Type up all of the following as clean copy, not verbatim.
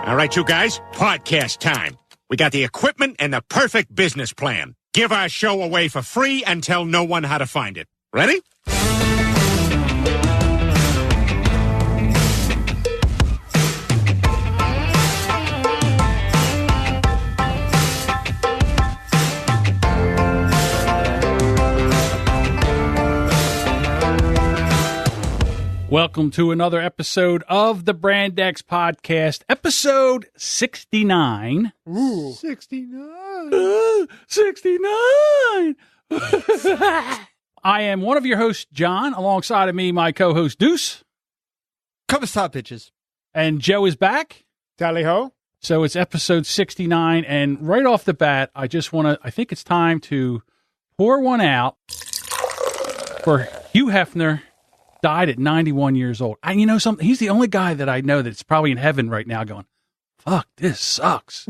All right, you guys, podcast time. We got the equipment and the perfect business plan. Give our show away for free and tell no one how to find it. Ready? Welcome to another episode of the Brand X Podcast, episode 69. Ooh. 69. 69. I am one of your hosts, John. Alongside of me, my co-host, Deuce. Come stop, bitches. And Joe is back. Tally ho. So it's episode 69. And right off the bat, I think it's time to pour one out for Hugh Hefner. Died at 91 years old. You know something? He's the only guy that I know that's probably in heaven right now going, fuck, this sucks.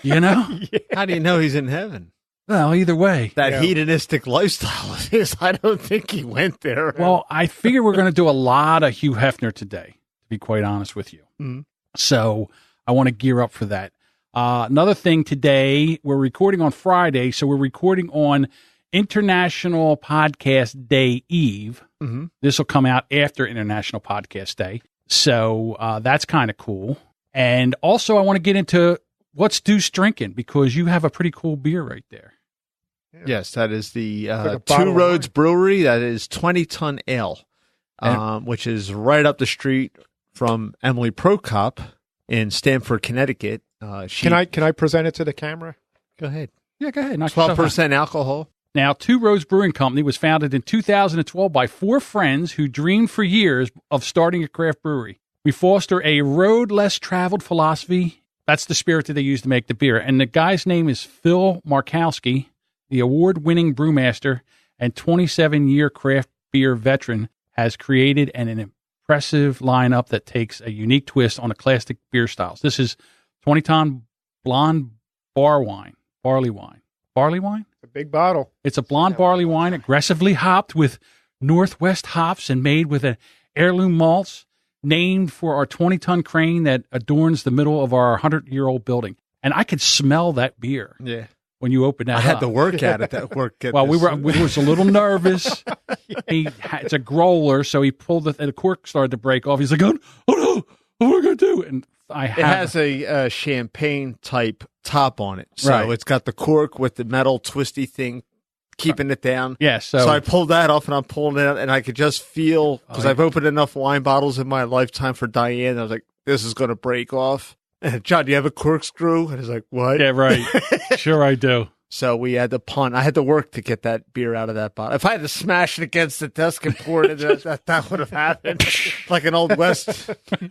You know? Yeah. How do you know he's in heaven? Well, either way. That hedonistic lifestyle of his, I don't think he went there. Well, I figure we're going to do a lot of Hugh Hefner today, to be quite honest with you. Mm-hmm. So I want to gear up for that. Another thing today, we're recording on Friday, so we're recording on International Podcast Day Eve. Mm-hmm. This will come out after International Podcast Day. So that's kind of cool. And also, I want to get into what's Deuce Drinking, because you have a pretty cool beer right there. Yes, that is the like Two Roads Brewery. That is 20-ton ale, which is right up the street from Emily Prokop in Stamford, Connecticut. Can I present it to the camera? Go ahead. Yeah, go ahead. 12% alcohol. Now, Two Roads Brewing Company was founded in 2012 by four friends who dreamed for years of starting a craft brewery. We foster a road less traveled philosophy. That's the spirit that they use to make the beer. And the guy's name is Phil Markowski, the award-winning brewmaster and 27-year craft beer veteran, has created an impressive lineup that takes a unique twist on the classic beer styles. This is 20-ton blonde barley wine. Barley wine? A big bottle. It's a blonde barley wine, aggressively hopped with Northwest hops and made with an heirloom malts, named for our 20-ton crane that adorns the middle of our 100-year-old building. And I could smell that beer. Yeah. When you open that I had to work at it. That work. Well, we was a little nervous. It's a growler, so he pulled the cork started to break off. He's like, oh no, what are we going to do? And it has a champagne type top on it. So right. It's got the cork with the metal twisty thing keeping it down. Yeah, so I pulled that off and I'm pulling it out and I could just feel, because I've opened enough wine bottles in my lifetime for Diane. I was like, this is going to break off. And John, do you have a corkscrew? And he's like, what? Yeah, right. Sure I do. So we had to punt. I had to work to get that beer out of that bottle. If I had to smash it against the desk and pour it in, that would have happened. like an old western movie.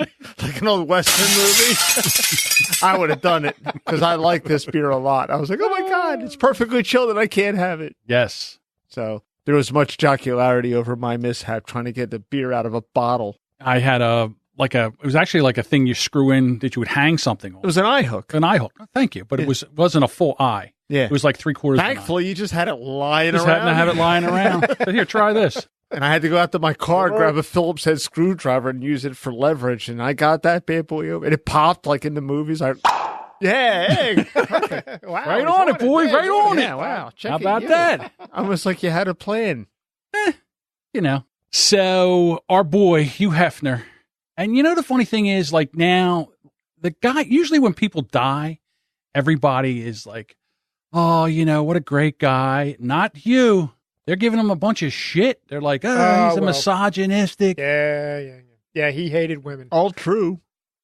I would have done it because I like this beer a lot. I was like, oh my God, it's perfectly chilled and I can't have it. Yes. So there was much jocularity over my mishap trying to get the beer out of a bottle. I had it was actually like a thing you screw in that you would hang something on. It was an eye hook. An eye hook. Thank you. But it wasn't a full eye. Yeah. It was like 3/4. Thankfully, you just had it lying around. Just happened to have it lying around. But here, try this. And I had to go out to my car, grab a Phillips head screwdriver, and use it for leverage. And I got that bad boy open. And it popped like in the movies. Yeah, hey. Wow, right on it, boy. Right on it. Yeah, wow. How about that? Almost like you had a plan. You know. So, our boy, Hugh Hefner. And you know, the funny thing is, like now, the guy, usually when people die, everybody is like, oh, you know, what a great guy. Not Hugh. They're giving him a bunch of shit. They're like, he's a misogynistic. Yeah, he hated women. All true.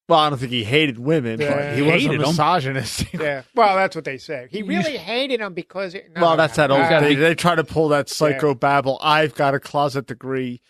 Well, I don't think he hated women, but he was a misogynist. Yeah. Well, that's what they say. He really hated them because... That's that old thing. They try to pull that psychobabble. I've got a closet degree.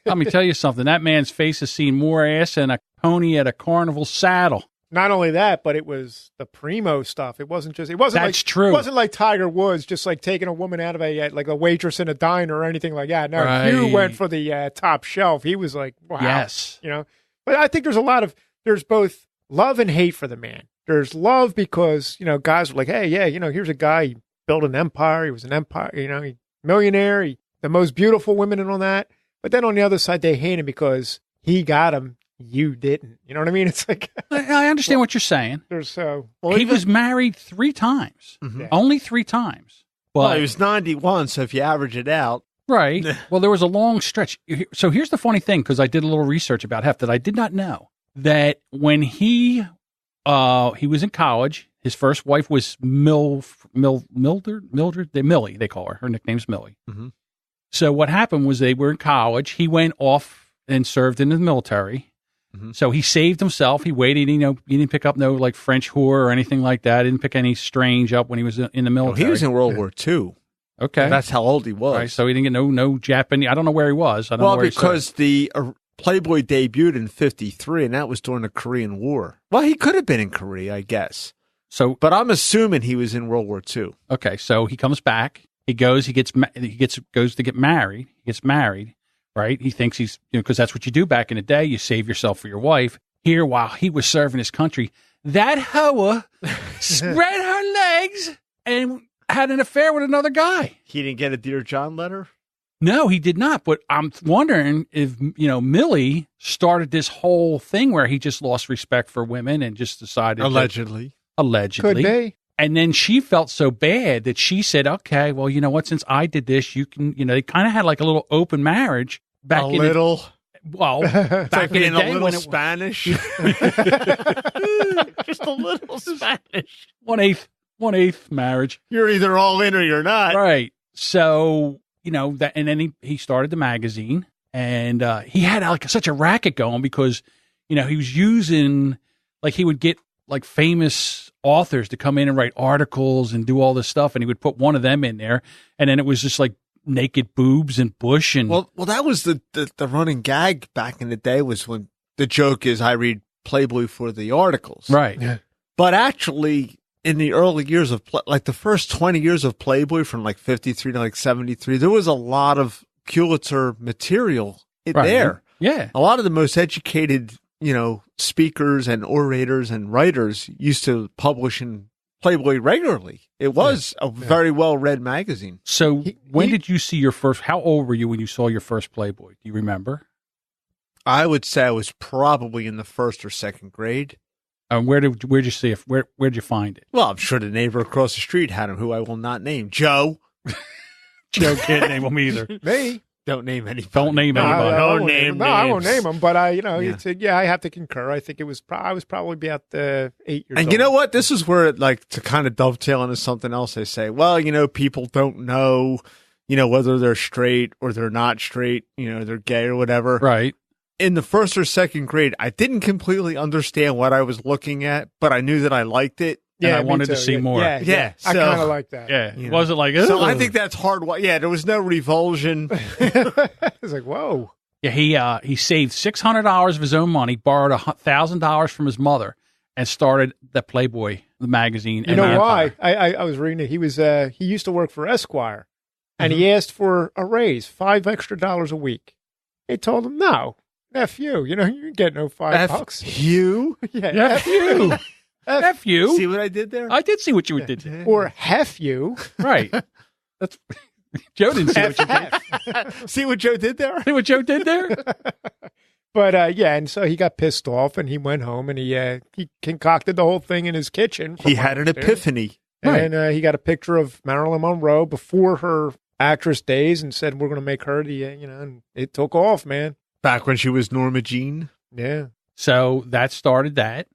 Let me tell you something. That man's face has seen more ass than a pony at a carnival saddle. Not only that, but it was the primo stuff. It wasn't true. It wasn't like Tiger Woods, just like taking a woman out of a waitress in a diner or anything like that. No, right. Hugh went for the top shelf. He was like, wow. Yes. You know, but I think there's both love and hate for the man. There's love because, you know, guys were like, hey, yeah, you know, here's a guy, he built an empire. He was an empire, you know, millionaire, the most beautiful women and all that. But then on the other side, they hate him because he got him you didn't. You know what I mean? It's like I understand what you're saying. there's He was married 3 times, only 3 times. But Well, he was 91, so if you average it out. right. Well, there was a long stretch. So here's the funny thing, because I did a little research about Hef that I did not know, that when he was in college, his first wife was Mildred, Millie, they call her. Her nickname's Millie. Mm-hmm. So what happened was they were in college. He went off and served in the military. Mm-hmm. So he saved himself. He waited. He didn't pick up no like French whore or anything like that. Didn't pick any strange up when he was in the military. He was in World War II. Okay, That's how old he was. right. So he didn't get no Japanese. I don't know where he was. I don't know where because the Playboy debuted in 1953, and that was during the Korean War. Well, he could have been in Korea, I guess. So, But I'm assuming he was in World War II. okay, so he comes back. He goes to get married. He gets married, right? He thinks he's, because that's what you do back in the day. You save yourself for your wife. Here, while he was serving his country, that hoa spread her legs and had an affair with another guy. He didn't get a Dear John letter? No, he did not. But I'm wondering if, Millie started this whole thing where he just lost respect for women and just decided. Allegedly. could be. And then she felt so bad that she said, okay, well, you know what? Since I did this, you can, they kind of had like a little open marriage back in little. Well, back Like in in the a day little when it Spanish. Just a little Spanish. 1/8 marriage. You're either all in or you're not. Right. So, that, and then he started the magazine, and he had like such a racket going because, he was using, like he would get like famous authors to come in and write articles and do all this stuff. And he would put one of them in there. And then it was just like naked boobs and bush. And Well, that was the running gag back in the day, was when the joke is I read Playboy for the articles. right. Yeah. But actually, in the early years of, like the first 20 years of Playboy from like 53 to like 73, there was a lot of Pulitzer material Right. there. Yeah. A lot of the most educated, speakers and orators and writers used to publish in Playboy regularly. It was a very well-read magazine. So when did you see your first, how old were you when you saw your first Playboy? Do you remember? I would say I was probably in the first or second grade. Where'd you see it? Where'd you find it? Well, I'm sure the neighbor across the street had him, who I will not name. Joe. Joe can't name him either. Me. Don't name anybody. Don't name anybody. I won't name No, I won't names. name them. But I have to concur. I think it was. I was probably about 8 years old. And you know what? This is where it, like, to kind of dovetail into something else they say, well, people don't know, whether they're straight or they're not straight, they're gay or whatever. Right. In the first or second grade, I didn't completely understand what I was looking at, but I knew that I liked it. And I me wanted to too. see more. Yeah, Yeah, I so- kind of like that. Yeah. You It know. wasn't like, So I "Ugh." think that's hard. Yeah, there was no revulsion. It's like, whoa. Yeah, he saved $600 of his own money, borrowed $1,000 from his mother, and started the Playboy, the magazine. You and know the why? Empire. I was reading it. He used to work for Esquire, and he asked for a raise, $5 extra a week. They told him, no, F you. You get no $5. You? Yeah, F you. F you. See what I did there? I did see what you did there. or hef you. Right. That's Joe didn't see what you did. See what Joe did there? See what Joe did there? But and so he got pissed off, and he went home, and he concocted the whole thing in his kitchen. He had an epiphany. And he got a picture of Marilyn Monroe before her actress days, and said, "We're going to make her the and it took off, man. Back when she was Norma Jean. Yeah, So that started that.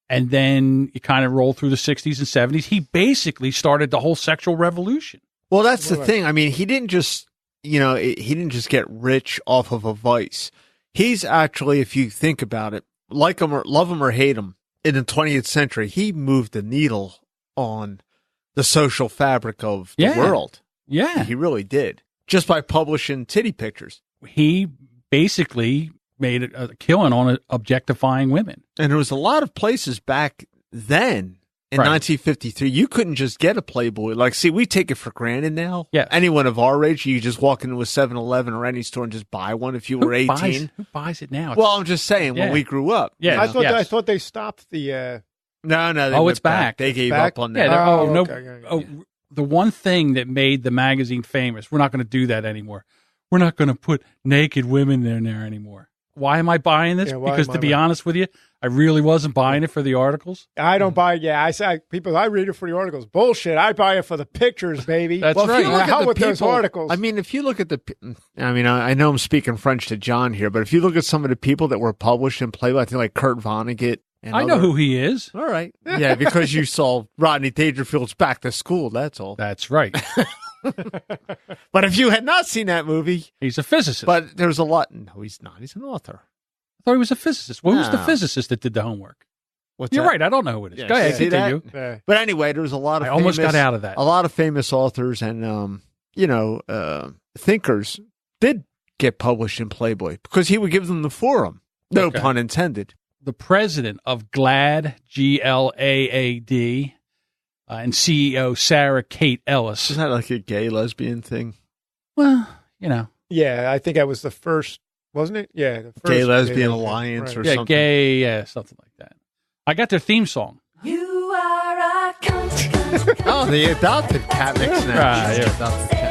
And then you kind of roll through the 60s and 70s. He basically started the whole sexual revolution. Well, that's the thing. I mean, he didn't just, he didn't just get rich off of a vice. He's actually, if you think about it, like him or love him or hate him, in the 20th century, he moved the needle on the social fabric of the world. Yeah. He really did. Just by publishing titty pictures. He basically made a killing on objectifying women. And there was a lot of places back then in Right. 1953, you couldn't just get a Playboy. Like, see, we take it for granted now. Yes. Anyone of our age, you just walk into a 7-Eleven or any store and just buy one if you were 18. Who buys it now? Well, I'm just saying, when Yeah. we grew up. Yeah. I thought they stopped the. No, they Oh, went it's back. They gave back? up on Yeah, that. they're- okay, yeah. The one thing that made the magazine famous, we're not going to do that anymore. We're not going to put naked women in there anymore. why am I buying this? Yeah, why because am to I be buying- honest with you, I really wasn't buying it for the articles. I don't buy. Yeah, I say people. I read it for the articles. Bullshit. I buy it for the pictures, baby. That's Well, right. if you look Hell at with the those people, articles. I mean, if you look at I know I'm speaking French to John here, but if you look at some of the people that were published in Playboy, I think like Kurt Vonnegut. And I know who he is. All right. Yeah, because you saw Rodney Dangerfield's Back to School. That's all. That's right. But if you had not seen that movie, He's a physicist. but there's a lot. No, he's not. He's an author. I thought he was a physicist. Well, who's the No. physicist that did the homework? What's You're that? right. I don't know who it is. Yeah, Go ahead. see that? Continue. Yeah. But anyway, there's a lot of I almost famous- got out of that. A lot of famous authors and thinkers did get published in Playboy because he would give them the forum. No Okay. pun intended. The president of GLAAD, GLAAD, and CEO Sarah Kate Ellis. Isn't that like a gay lesbian thing? Well, you know, Yeah, I think that was the first, wasn't it? Yeah, the first Gay lesbian alliance or yeah, something. gay, yeah, something like that. I got their theme song. You are a cunt. Oh, the adopted cat mix now. Right, yeah. Adopted cat.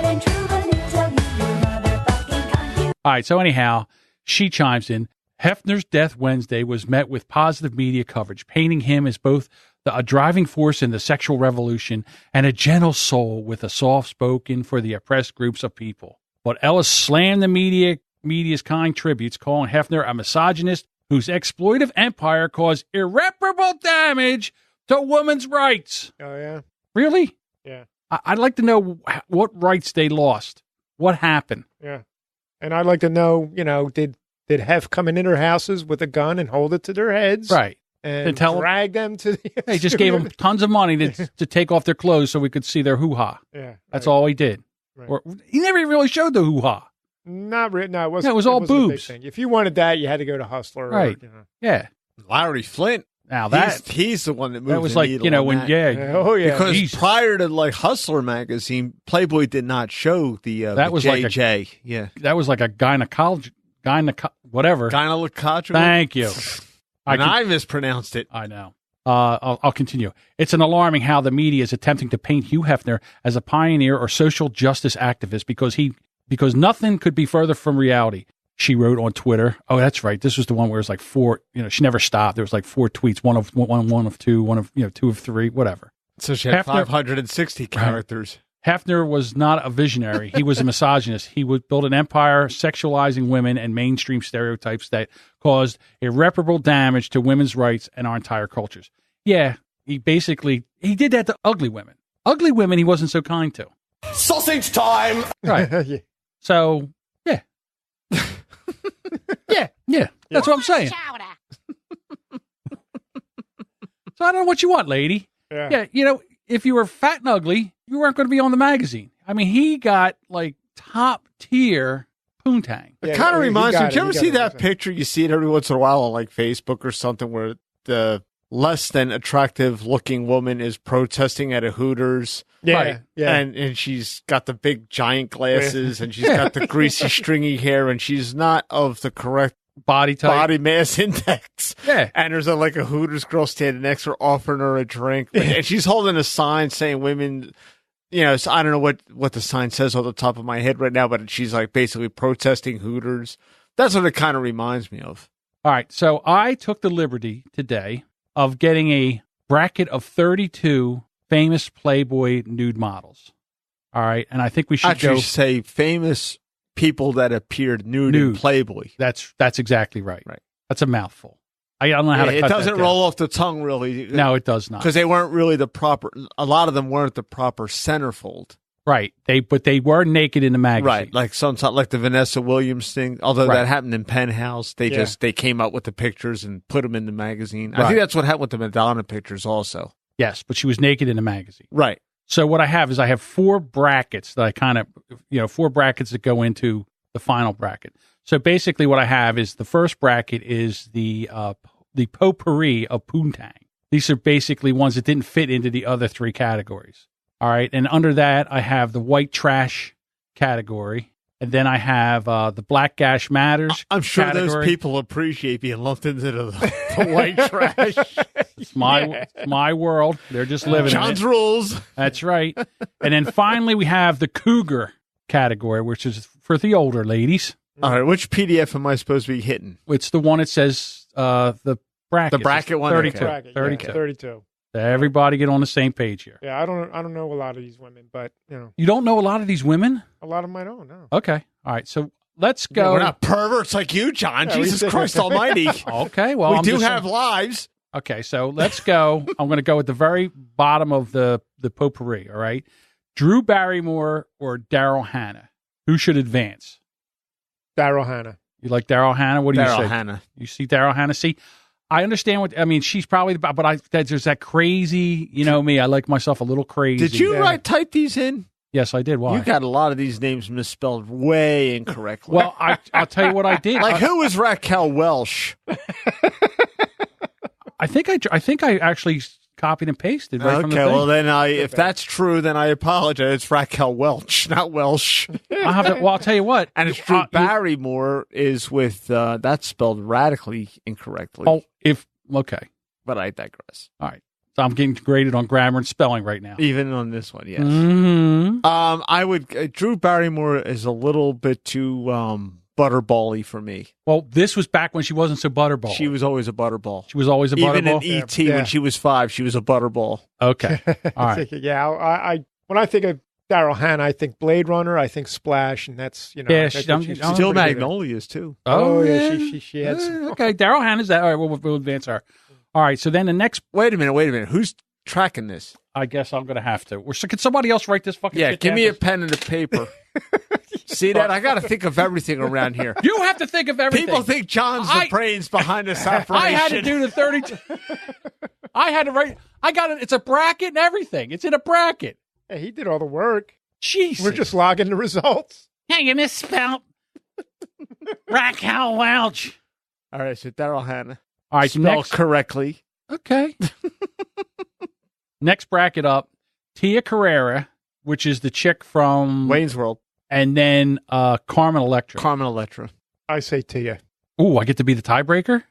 All right, so anyhow, she chimes in. Hefner's death Wednesday was met with positive media coverage, painting him as both a driving force in the sexual revolution and a gentle soul with a soft spoken for the oppressed groups of people. But Ellis slammed the media's kind tributes, calling Hefner a misogynist whose exploitive empire caused irreparable damage to women's rights. Oh yeah, Really? yeah, I'd like to know what rights they lost. What happened? yeah. And I'd like to know, did Hef come in their houses with a gun and hold it to their heads, Right. and And tell 'em- drag them to the? He just gave them tons of money to take off their clothes so we could see their hoo-ha. Yeah, That's right. all he did. Right. Or he never even really showed the hoo-ha. Not really. No, it wasn't. Yeah, it was all wasn't a big boobs. thing. If you wanted that, you had to go to Hustler. Right. Or, Yeah. Larry Flint. Now that he's the one that moved. that was the like, needle on when, that. Oh yeah. Because Jeez. prior to like Hustler magazine, Playboy did not show the That was like a- JJ. Yeah, that was like a whatever. gynecologist. Thank you. And could- I mispronounced it. I know. I'll continue. It's an alarming how the media is attempting to paint Hugh Hefner as a pioneer or social justice activist because nothing could be further from reality. She wrote on Twitter. Oh, that's right. This was the one where it's like four. She never stopped. There was like 4 tweets. One of 2, one of 2 of 3, whatever. So she had Hefner- 560 characters. Hefner was not a visionary. He was a misogynist. He would build an empire sexualizing women and mainstream stereotypes that caused irreparable damage to women's rights and our entire cultures. Yeah, he did that to ugly women. Ugly women he wasn't so kind to. Sausage time! Right. yeah. So, yeah. yeah. That's what I'm saying. So I don't know what you want, lady. Yeah. Yeah, if you were fat and ugly, you weren't going to be on the magazine. I mean, he got like top tier poontang. It Yeah, kind of he reminds me. got Did you it. ever He see got it. that picture? You see it every once in a while on like Facebook or something where the less than attractive looking woman is protesting at a Hooters. Yeah. Right. Yeah. And she's got the big giant glasses and she's got the greasy stringy hair and she's not of the correct Body type. body mass index. Yeah. And there's like a Hooters girl standing next to her offering her a drink. And she's holding a sign saying women, so I don't know what the sign says on the top of my head right now, but she's like basically protesting Hooters. That's what it kind of reminds me of. All right. So I took the liberty today of getting a bracket of 32 famous Playboy nude models. All right. And I think we should Actually, go. say famous people that appeared nude in Playboy. That's exactly right. Right. That's a mouthful. I don't know how to It cut doesn't that down. roll off the tongue really. No, it does not. Because they weren't really a lot of them weren't the proper centerfold. Right. But they were naked in the magazine. Right. Like like the Vanessa Williams thing. Although Right. that happened in Penthouse, they Yeah. they came up with the pictures and put them in the magazine. I Right. think that's what happened with the Madonna pictures also. Yes, but she was naked in the magazine. Right. So what I have is I have 4 brackets that I kind of, 4 brackets that go into the final bracket. So basically what I have is the first bracket is the potpourri of poontang. These are basically ones that didn't fit into the other 3 categories. All right. And under that, I have the white trash category. And then I have the Black Gash Matters I'm sure category. those people appreciate being lumped into the white trash. It's my world. They're just living John's in it. rules. That's right. And then finally we have the cougar category, which is for the older ladies. All right, which PDF am I supposed to be hitting? It's the one that says the bracket. The bracket one? 32. Okay. Bracket, 32. Yeah, 32. Everybody get on the same page here. Yeah, I don't know a lot of these women, but You don't know a lot of these women? a lot of them I don't know. Okay. All right. So let's Yeah, go. we're not perverts like you, John. Yeah, Jesus we- Christ Almighty. Okay. Well, we I'm do just have saying- lives. Okay. So let's go. I'm going to go at the very bottom of the potpourri. All right. Drew Barrymore or Daryl Hannah? Who should advance? Daryl Hannah. You like Daryl Hannah? What do you Daryl say? Hannah. You see Daryl Hannah? See, I understand she's probably, but there's that crazy, me. I like myself a little crazy. Did you type these in? Yes, I did. Why? You got a lot of these names misspelled way incorrectly. Well, I'll tell you what I did. like who was Raquel Welch? I think I actually copied and pasted right from the Okay, thing. well then if that's true, then I apologize. It's Raquel Welch, not Welsh. I'll tell you what. And it's Drew Barrymore is with that's spelled radically incorrectly. Okay. But I digress. All right. So I'm getting graded on grammar and spelling right now. Even on this one, yes. Mm-hmm. I would Drew Barrymore is a little bit too butterball-y for me. Well, this was back when she wasn't so butterball. She was always a butterball. She was always a Even butterball. in E.T. when she was 5, she was a butterball. Okay. All right. Yeah, I when I think of Daryl Hannah, I think Blade Runner, I think Splash, and that's Yeah, that's she's what pretty Still pretty good at. Magnolias too. Oh, yeah, she had some. Okay, Daryl Hannah's that. All right, we'll advance her. All right, so then the next, Wait a minute. Who's tracking this? I guess I'm going to have to. Can somebody else write this fucking Yeah, shit give down? me a pen and a paper. See that? I got to think of everything around here. You have to think of everything. People think John's the brains behind this operation. I had to do the 32. I had to write. I got it. It's a bracket and everything. It's in a bracket. Hey, he did all the work. Jesus. We're just logging the results. Hey, you misspelled Raquel Welch. All right, so Daryl Hannah. All right, Spelled next. correctly. Okay. Next bracket up, Tia Carrera, which is the chick from Wayne's World. and then Carmen Electra. Carmen Electra. I say Tia. Ooh, I get to be the tiebreaker?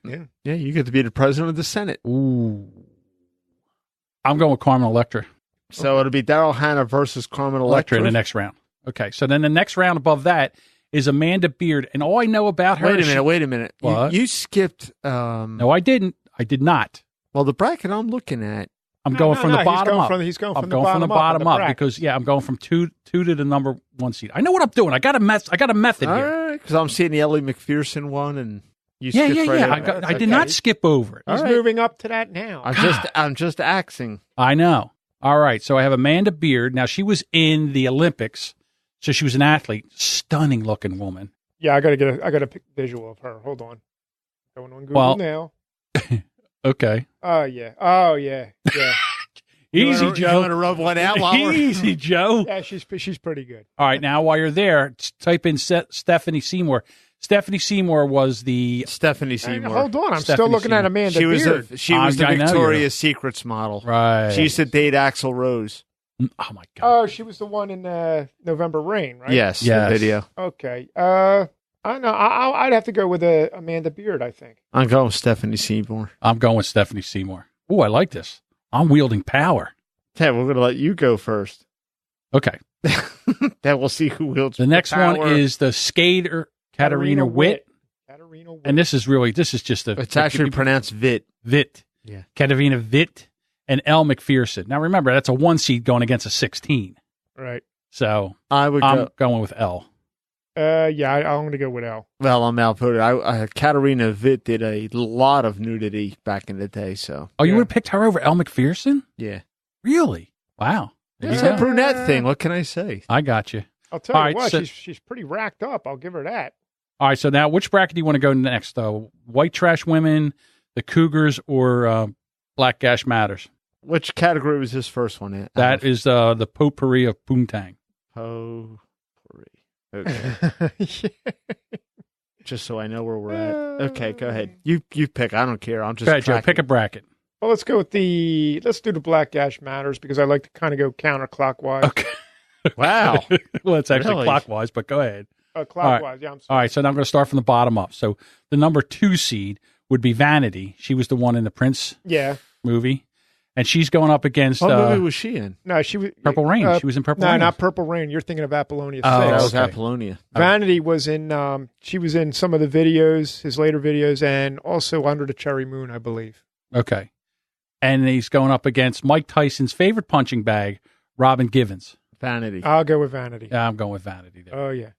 Yeah, you get to be the president of the Senate. Ooh. I'm going with Carmen Electra. So it'll be Daryl Hannah versus Carmen Electra Electra in the next round. Okay, so then the next round above that is Amanda Beard, and all I know about her. Wait a minute. What? You skipped. No, I didn't. I did not. Well, the bracket I'm looking at. I'm going from the bottom up. He's going I'm from going from the bottom up bracket. because I'm going from two to the number 1 seed. I know what I'm doing. I got a method All here. right, because I'm seeing the Ellie McPherson one, and you Yeah. skipped right over it. I did not skip over it. He's All right. moving up to that now. I'm just axing. I know. All right, so I have Amanda Beard. Now she was in the Olympics, so she was an athlete, stunning looking woman. Yeah, I got a visual of her. Hold on. Going on Google now. Okay. Oh yeah. Easy, You Joe. want to rub one out while we're... Easy, Joe. Yeah, she's pretty good. All right, now while you're there, type in Stephanie Seymour. Stephanie Seymour was the Stephanie Seymour. Hold on, I'm Stephanie still looking at Seymour. Amanda She was Beard. the I know Victoria's Secrets model. right. She used to date Axl Rose. Oh my god. Oh, she was the one in November Rain, right? Yes, Yes. the video. Okay. I don't know. I'd have to go with Amanda Beard, I think. I'm going with Stephanie Seymour. I'm going with Stephanie Seymour. Oh, I like this. I'm wielding power. Ted, we're going to let you go first. Okay. Then we'll see who wields The next power. one is the skater Katarina Witt. Katarina Witt. And this is just a It's actually pronounced Vit. Witt. Yeah. Katarina Witt and Elle McPherson. Now remember, that's a 1 seed going against a 16. Right. So I'm going with Elle. Yeah, I'm going to go with Elle. Well, I'm outvoted. Katarina Witt did a lot of nudity back in the day, so. Oh, you Yeah. would have picked her over Elle McPherson? Yeah. Really? Wow. There you It's a go. brunette thing. What can I say? I got you. I'll tell All you right, what, so- she's pretty racked up. I'll give her that. All right, so now which bracket do you want to go next? White Trash Women, the Cougars, or Black Gash Matters? Which category was this first one in? That is the potpourri of Poontang. Potpourri. Okay. Just so I know where we're at. Okay, go ahead. You pick. I don't care. I'm just Go ahead, Joe. tracking. Pick a bracket. Well, let's do the Black Gash Matters because I like to kind of go counterclockwise. Okay. Wow. Well, it's actually Really? clockwise, but go ahead. Clockwise, yeah. I'm All sorry. right, so now I'm going to start from the bottom up. So the number 2 seed would be Vanity. She was the one in the Prince Yeah. movie. And she's going up against What movie was she in? No, she was Purple Rain. She was in Purple Rain. No, not Purple Rain. You're thinking of Apollonia 6. Oh, That was okay. Apollonia. Vanity was in. She was in some of the videos, his later videos, and also Under the Cherry Moon, I believe. Okay. And he's going up against Mike Tyson's favorite punching bag, Robin Givens. Vanity. I'll go with Vanity. Yeah, I'm going with Vanity there. Oh yeah.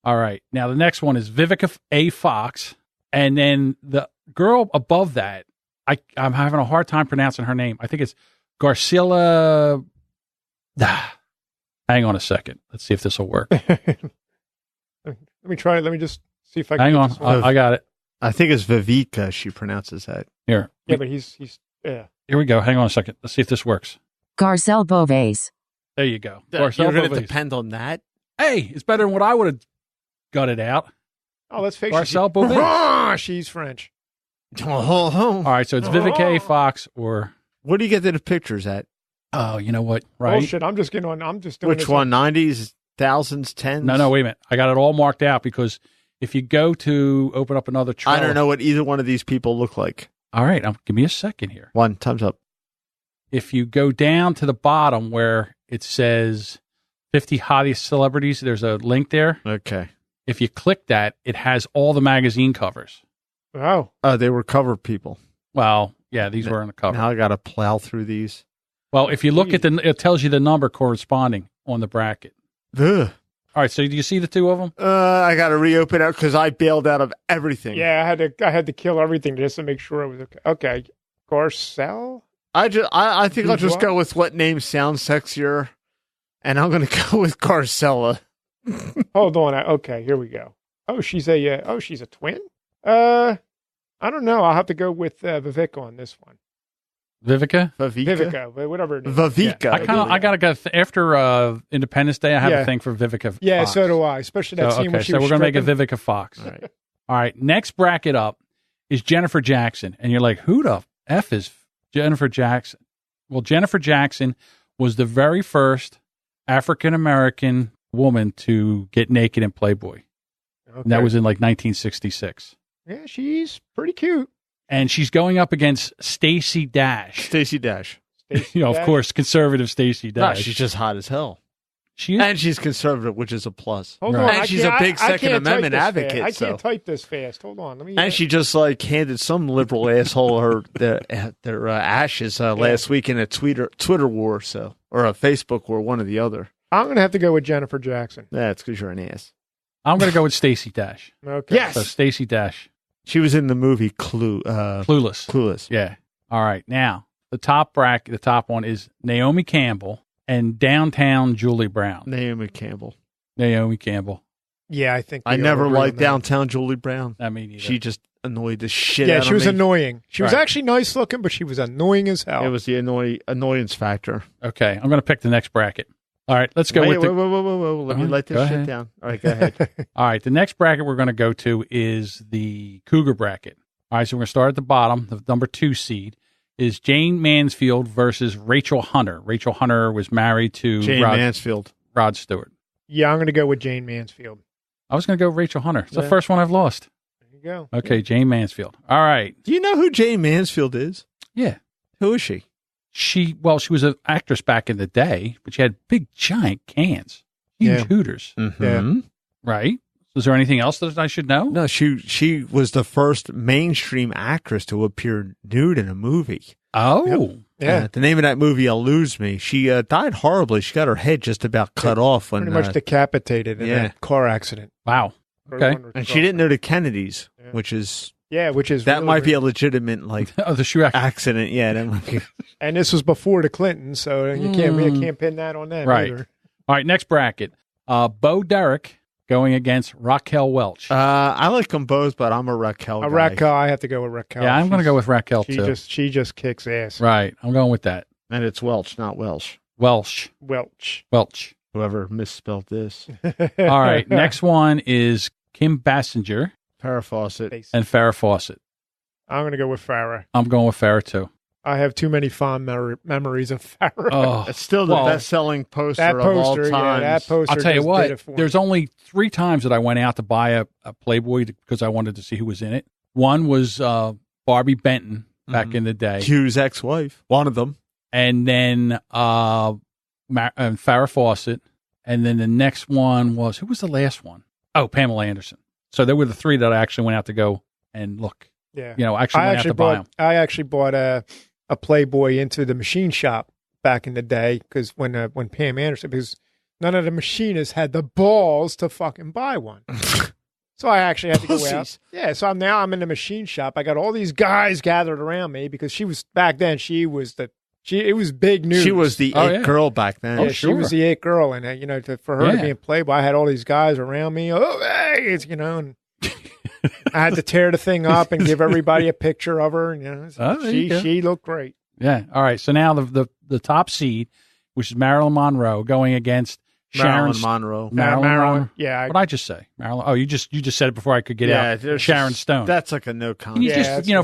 All right. Now, the next one is Vivica A. Fox. And then the girl above that, I'm having a hard time pronouncing her name. I think it's Garcilla. Hang on a second. Let's see if this will work. Let me try it. Let me just see if I can. Hang get on. this one. I got it. I think it's Vivica. She pronounces that. Here. Yeah, but he's yeah. Here we go. Hang on a second. Let's see if this works. Garcelle Beauvais. There you go. You're Garcelle going to Beauvais. depend on that? Hey, it's better than what I would have gutted out. Oh, let's face Garcelle it. Beauvais. She's French. All right, so it's Vivica A. Fox or... What do you get the pictures at? Oh, you know what? Right? Bullshit. I'm just getting on. I'm just doing Which this one? 90s, 1000s, 10s? No, wait a minute. I got it all marked out because if you go to open up another trailer... I don't know what either one of these people look like. All right, give me a second here. One, thumbs up. If you go down to the bottom where it says 50 hottest celebrities, there's a link there. Okay. If you click that, it has all the magazine covers. Oh, They were cover people. Well, yeah, these were on the cover. Now I got to plow through these. Well, if you look at it tells you the number corresponding on the bracket. Ugh. All right, so do you see the two of them? I got to reopen it because I bailed out of everything. yeah. I had to kill everything just to make sure it was okay. Okay, Garcelle. I think I'll just Boudoir? go with what name sounds sexier, and I'm going to go with Garcella. Hold on. Okay, here we go. Oh, she's a twin. I don't know. I'll have to go with Vivica on this one. Vivica? Vivica, but whatever. It is. Vivica. Yeah. I gotta go after Independence Day. I have Yeah. a thing for Vivica. Yeah, Fox. so do I. Especially that scene when she so was we're gonna make it stripping. Vivica Fox. All right. All right, next bracket up is Jennifer Jackson, and you're like, who the f is Jennifer Jackson? Well, Jennifer Jackson was the very first African American woman to get naked in Playboy. Okay. And that was in like 1966. Yeah, she's pretty cute. And she's going up against Stacey Dash. Stacey Dash. You know, of course, conservative Stacey No, Dash. she's just hot as hell. She is. And she's conservative, which is a plus. Hold Right. on, And I she's can't- a big I Second can't type Amendment this advocate, fast. I can't so- type this fast. Hold on, let me. And she just handed some liberal asshole their ashes last week in a Twitter war, or a Facebook war, one or the other. I'm gonna have to go with Jennifer Jackson. That's because you're an ass. I'm going to go with Stacey Dash. Okay. Yes. So Stacey Dash. She was in the movie Clueless. Clueless. Yeah. All right. Now, the top bracket, the top one is Naomi Campbell and Downtown Julie Brown. Naomi Campbell. Naomi Campbell. Yeah, I think I we never all agree liked on that. Downtown Julie Brown. I mean, She just annoyed the shit Yeah, out she of was me. annoying. She was Right. actually nice looking, but she was annoying as hell. It was the annoyance factor. Okay. I'm going to pick the next bracket. All right. Let's go Wait, with the. whoa. Let me let Go this shit ahead. down. All right, go ahead. All right. The next bracket we're going to go to is the Cougar bracket. All right. So we're going to start at the bottom. The number 2 seed is Jane Mansfield versus Rachel Hunter. Rachel Hunter was married to Jane Mansfield. Rod Stewart. Yeah, I'm gonna go with Jane Mansfield. I was going to go Rachel Hunter. It's the Yeah. first one I've lost. There you go. Okay. Jane Mansfield. All right. Do you know who Jane Mansfield is? Yeah. Who is she? She was an actress back in the day, but she had big, giant cans, huge Yeah. hooters, Mm-hmm. right? Is there anything else that I should know? No, she was the first mainstream actress to appear nude in a movie. Oh, Yeah, The name of that movie eludes me. She died horribly. She got her head just about cut off when pretty much decapitated in yeah. that car accident. wow. Okay. and she didn't know the Kennedys, Yeah. which is which is that really might be weird. a legitimate Oh, the shoe accident. accident. Yeah, that might be. And this was before the Clintons, so you can't pin that on them Right. either. All right, next bracket. Bo Derek going against Raquel Welch. I like them both, but I'm a Raquel guy. Raquel, I have to go with Raquel. yeah, I'm going to go with Raquel She too. she just kicks ass. Right, I'm going with that. And it's Welch, not Welsh. Welch. Welch. Whoever misspelled this. All right, next one is Kim Basinger Farrah Fawcett. and Farrah Fawcett. I'm going to go with Farrah. I'm going with Farrah too. I have too many fond memories of Farrah. Oh, It's still the well, best-selling poster that of all poster, time. yeah, that poster. I'll tell you just did what, it for me. there's only 3 times that I went out to buy a Playboy because I wanted to see who was in it. One was Barbie Benton back in the day. Hugh's ex-wife, one of them. And then Farrah Fawcett. And then the next one was, who was the last one? Oh, Pamela Anderson. So there were the three that I actually went out to go and look. Yeah. Actually went out to buy them. I actually bought a Playboy into the machine shop back in the day because when Pam Anderson, because none of the machinists had the balls to fucking buy one. So I actually had to go out. Yeah, so I'm in the machine shop. I got all these guys gathered around me because it was big news. She was the it girl back then. Yeah, she was the it girl, and for her to be in Playboy, I had all these guys around me. Oh, hey, and I had to tear the thing up and give everybody a picture of her. And, she looked great. Yeah. All right. So now the top seed, which is Marilyn Monroe, going against Marilyn Monroe. Marilyn. Yeah. What did I just say? Marilyn. Oh, you just said it before I could get out. Sharon Stone. That's like a no comment.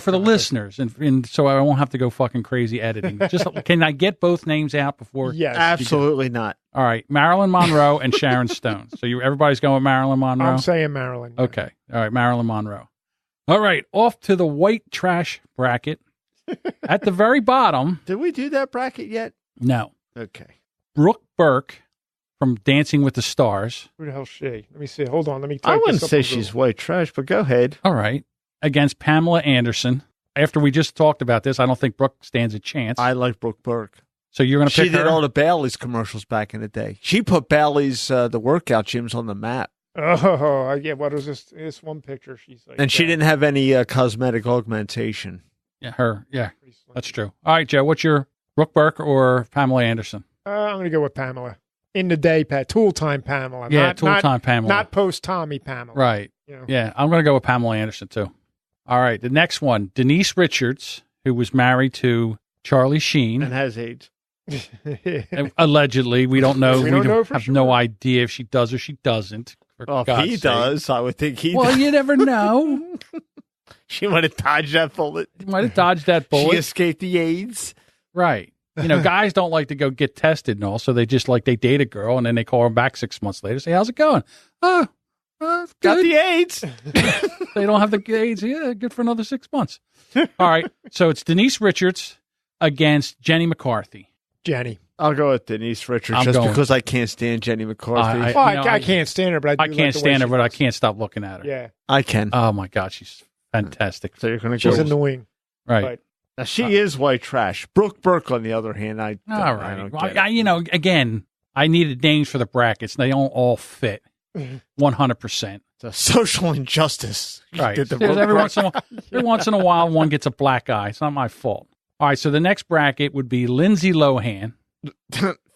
For the listeners, and so I won't have to go fucking crazy editing. Can I get both names out before? Yes. Absolutely not. All right. Marilyn Monroe and Sharon Stone. So everybody's going with Marilyn Monroe? I'm saying Marilyn. Yeah. Okay. All right. Marilyn Monroe. All right. Off to the white trash bracket. At the very bottom. Did we do that bracket yet? No. Okay. Brooke Burke from Dancing with the Stars. Who the hell's she? Let me see. Hold on. Let me type I wouldn't this up say on she's Google. white trash, but go ahead. All right. Against Pamela Anderson. After we just talked about this, I don't think Brooke stands a chance. I like Brooke Burke. So you're going to pick her? She did all the Bailey's commercials back in the day. She put Bailey's, the workout gyms on the map. Oh, yeah. What was this? This one picture. She's like, And she didn't have any cosmetic augmentation. Yeah, her. Yeah, that's true. All right, Joe, what's your Brooke Burke or Pamela Anderson? I'm going to go with Pamela. In the day, Tool time Pamela. Yeah, Tool time Pamela. Not post Tommy Pamela. Right. Yeah, I'm going to go with Pamela Anderson, too. All right, the next one, Denise Richards, who was married to Charlie Sheen. And has AIDS. Allegedly. We don't know. We don't know for have sure. no idea if she does or she doesn't. Well, if he does, I would think he does. Well, you never know. She might have dodged that bullet. Might have dodged that bullet. She escaped the AIDS. Right. Guys don't like to go get tested and all, so they date a girl and then they call her back 6 months later, say, how's it going? Oh, good. Got the AIDS. They don't have the AIDS. Yeah, good for another 6 months. All right. So it's Denise Richards against Jenny McCarthy. Jenny. I'll go with Denise Richards I'm going. because I can't stand Jenny McCarthy. I can't stand her, but I can't stand her, but I can't stop looking at her. Yeah. I can. Oh, my God. She's fantastic. So you're going to She's go. annoying. Right. Now, she is white trash. Brooke Burke, on the other hand, All right. Again, I needed names for the brackets. They don't all fit 100%. It's a social injustice. Right. Every once in a while, one gets a black eye. It's not my fault. All right. So the next bracket would be Lindsay Lohan.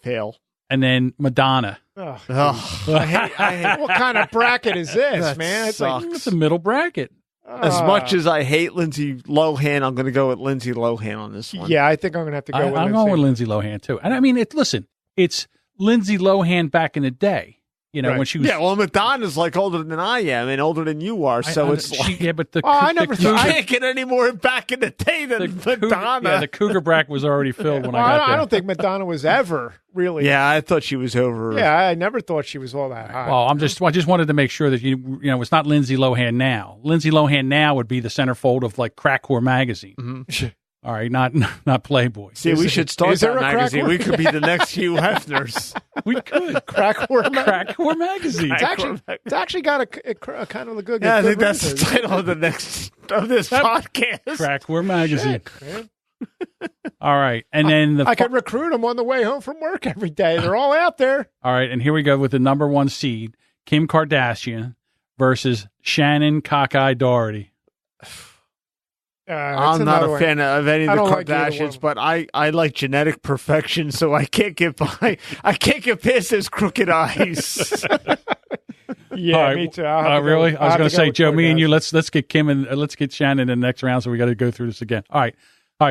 Fail. And then Madonna. Oh, I hate what kind of bracket is this, That man? It's sucks. It's a middle bracket. As much as I hate Lindsay Lohan, I'm going to go with Lindsay Lohan on this one. Yeah, I think I'm going to have to go with I'm going with Lindsay Lohan, too. And I mean, it's Lindsay Lohan back in the day. When she was... Yeah, well, Madonna's like older than I am and older than you are, so it's like... Yeah, but I can't get any more back in the day than Madonna. The Cougar bracket was already filled when I got there. I don't think Madonna was ever really... Yeah, I thought she was over... Yeah, I never thought she was all that high. Well, I just wanted to make sure that it's not Lindsay Lohan now. Lindsay Lohan now would be the centerfold of like Crack Whore magazine. Mm-hmm. All right, not Playboy. See, we should start that magazine. We could be the next Hugh Hefners. We could. Crack Whore magazine. It's actually got a kind of a good. Yeah, I think that's the title of this podcast. Crack Whore magazine. All right, and then I could recruit them on the way home from work every day. They're all out there. All right, and here we go with the number one seed, Kim Kardashian versus Shannon Cockeye Doherty. I'm not a fan of any of the Kardashians, but I like genetic perfection, so I can't get by. I can't get past those crooked eyes. Yeah, right. me too. Really? I was going to say, Joe, me and you, let's get Kim and let's get Shannon in the next round, so we got to go through this again. All right.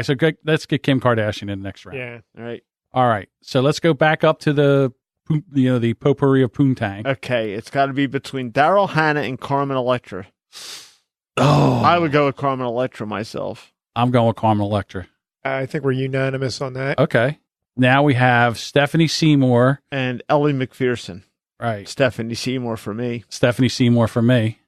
So let's get Kim Kardashian in the next round. Yeah. All right. So let's go back up to the potpourri of Poontang. Okay, it's got to be between Daryl Hannah and Carmen Electra. Oh, I would go with Carmen Electra myself. I'm going with Carmen Electra. I think we're unanimous on that. Okay. Now we have Stephanie Seymour and Ellie McPherson. Right. Stephanie Seymour for me. Stephanie Seymour for me.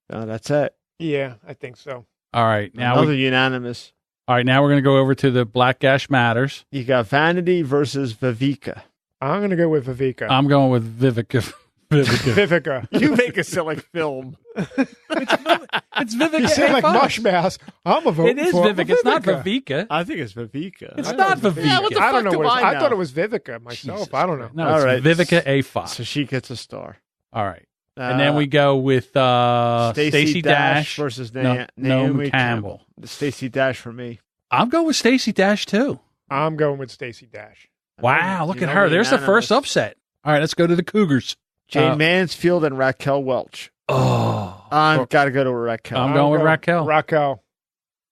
That's it. Yeah, I think so. All right. Now another unanimous. All right, now we're going to go over to the Black Gash Matters. You got Vanity versus Vivica. I'm going to go with Vivica. I'm going with Vivica. Vivica. You make a silly film. It's Vivica. You say like Mush Mouse. I'm a vote. It is for Vivica. It's not Vivica. I think it's Vivica. It's not Vivica. Yeah, what the I don't fuck know do what I I know? thought it was Vivica myself. Jesus I don't know. No, All it's right. Vivica A. Fox. So she gets a star. All right. And then we go with Stacey Dash versus Naomi Naomi Campbell. Stacey Dash for me. I'm going with Stacey Dash, too. I'm going with Stacey Dash. Wow, look at her. There's the first upset. All right, let's go to the Cougars. Jane Mansfield and Raquel Welch. Oh. I've got to go to Raquel. I'm going with Raquel. Raquel.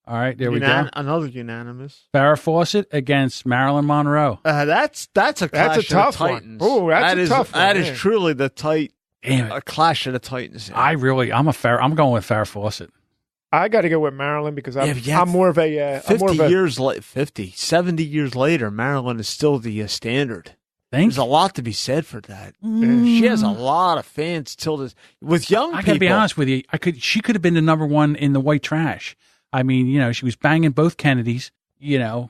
All right, there we go. Another unanimous. Farrah Fawcett against Marilyn Monroe. That's a clash a tough of the one. Titans. Oh, that's a tough one. That is man. truly the Damn a it. clash of the Titans. I'm going with Farrah Fawcett. I got to go with Marilyn because I'm, Yeah, but yeah, I'm more of a 70 years later, Marilyn is still the standard. Thanks. There's a lot to be said for that. She has a lot of fans till this. With young people, I got to be honest with you. She could have been the number one in the white trash. I mean, she was banging both Kennedys. That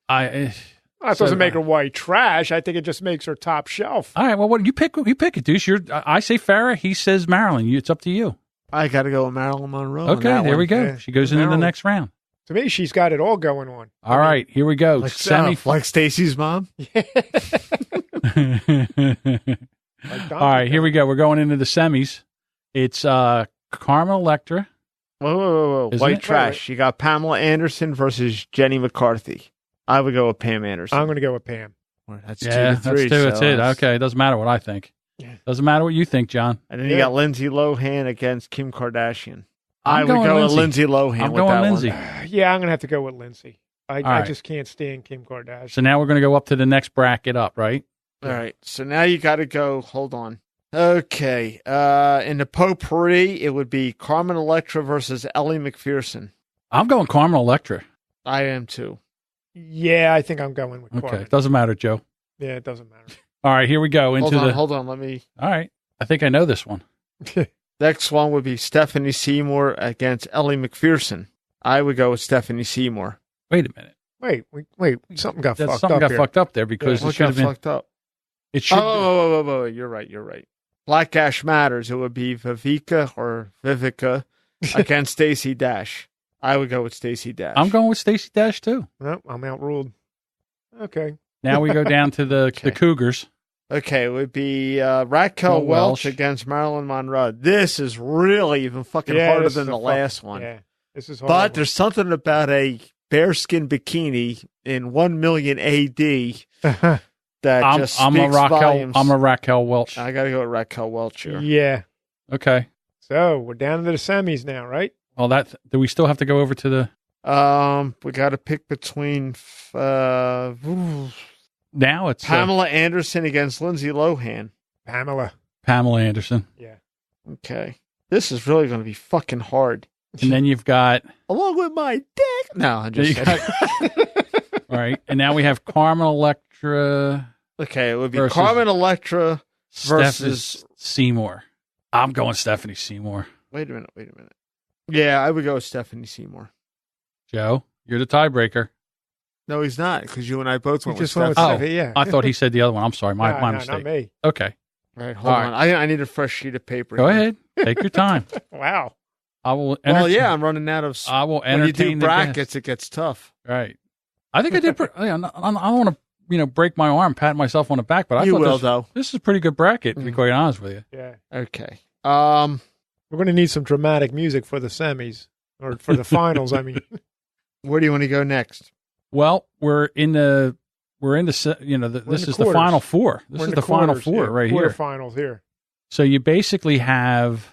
doesn't make her white trash. I think it just makes her top shelf. All right. Well, what you pick it, Deuce. I say Farrah. He says Marilyn. It's up to you. I got to go with Marilyn Monroe. Okay, there we go. Yeah. She goes into the Marilyn. next round. To me, she's got it all going on. All right, here we go. Like Stacey's mom. All right, here we go. We're going into the semis. It's Carmen Electra. Whoa. Isn't White it? trash. You got Pamela Anderson versus Jenny McCarthy. I would go with Pam Anderson. I'm going to go with Pam. That's Yeah, 2 to 3. that's two. That's so it. Okay, it doesn't matter what I think. Yeah. Doesn't matter what you think, John. And then you got Lindsay Lohan against Kim Kardashian. I'm I would going go with Lindsay. Lindsay Lohan. I'm with going that Lindsay. one. Yeah, I'm going to have to go with Lindsay. I right. just can't stand Kim Kardashian. So now we're going to go up to the next bracket up, right? All right. So now you got to go. Hold on. Okay. In the potpourri, it would be Carmen Electra versus Ellie McPherson. I'm going Carmen Electra. I am too. Yeah, I think I'm going with Okay, Carmen. doesn't matter, Joe. Yeah, it doesn't matter. All right, here we go into Hold on. Let me. All right, I think I know this one. Next one would be Stephanie Seymour against Ellie McPherson. I would go with Stephanie Seymour. Wait a minute. Wait. Something got fucked Something up got here. fucked up there because What it should got have been. fucked up? It should. Oh, you're right. Black Ash Matters. It would be Vivica against Stacey Dash. I would go with Stacey Dash. I'm going with Stacey Dash too. No, I'm outruled. Okay. Now we go down to the Cougars. Okay, it would be Raquel Welch against Marilyn Monroe. This is really even fucking harder this than is the last one. Yeah, this is But horrible. there's something about a bearskin bikini in 1 million AD that just speaks volumes. I'm a Raquel Welch. I got to go with Raquel Welch here. Yeah. Okay. So we're down to the semis now, right? Well, do we still have to go over to the? We got to pick between Now it's Pamela Anderson against Lindsay Lohan. Pamela. Pamela Anderson, Yeah. Okay. This is really going to be fucking hard. and then you've got Along with my dick. No, I'm just You kidding. all right, and now we have Carmen Electra Okay, it would be versus Carmen Electra versus... versus Seymour. I'm going Stephanie Seymour. Wait a minute. Yeah, I would go with Stephanie Seymour. Joe, you're the tiebreaker. No, he's not, because you and I both You went with just went with Stephanie. Steffi, yeah. I thought he said the other one. I'm sorry, my No, mistake. not me. Okay, Right, hold All on. I need a fresh sheet of paper. go here. ahead. Take your time. Wow. I will. Well, entertain- yeah, I'm running out of... I will when you do entertain the brackets, guests. it gets tough. Right. I think I did. I don't want to, break my arm, pat myself on the back, but I You thought will, this, though. this is a pretty good bracket. To be quite honest with you. Yeah. Okay. We're going to need some dramatic music for the semis, or for the finals, I mean. Where do you want to go next? Well, we're in the this is the quarters. final four. This We're is in the final quarters, four yeah, right here. Quarterfinals here. So you basically have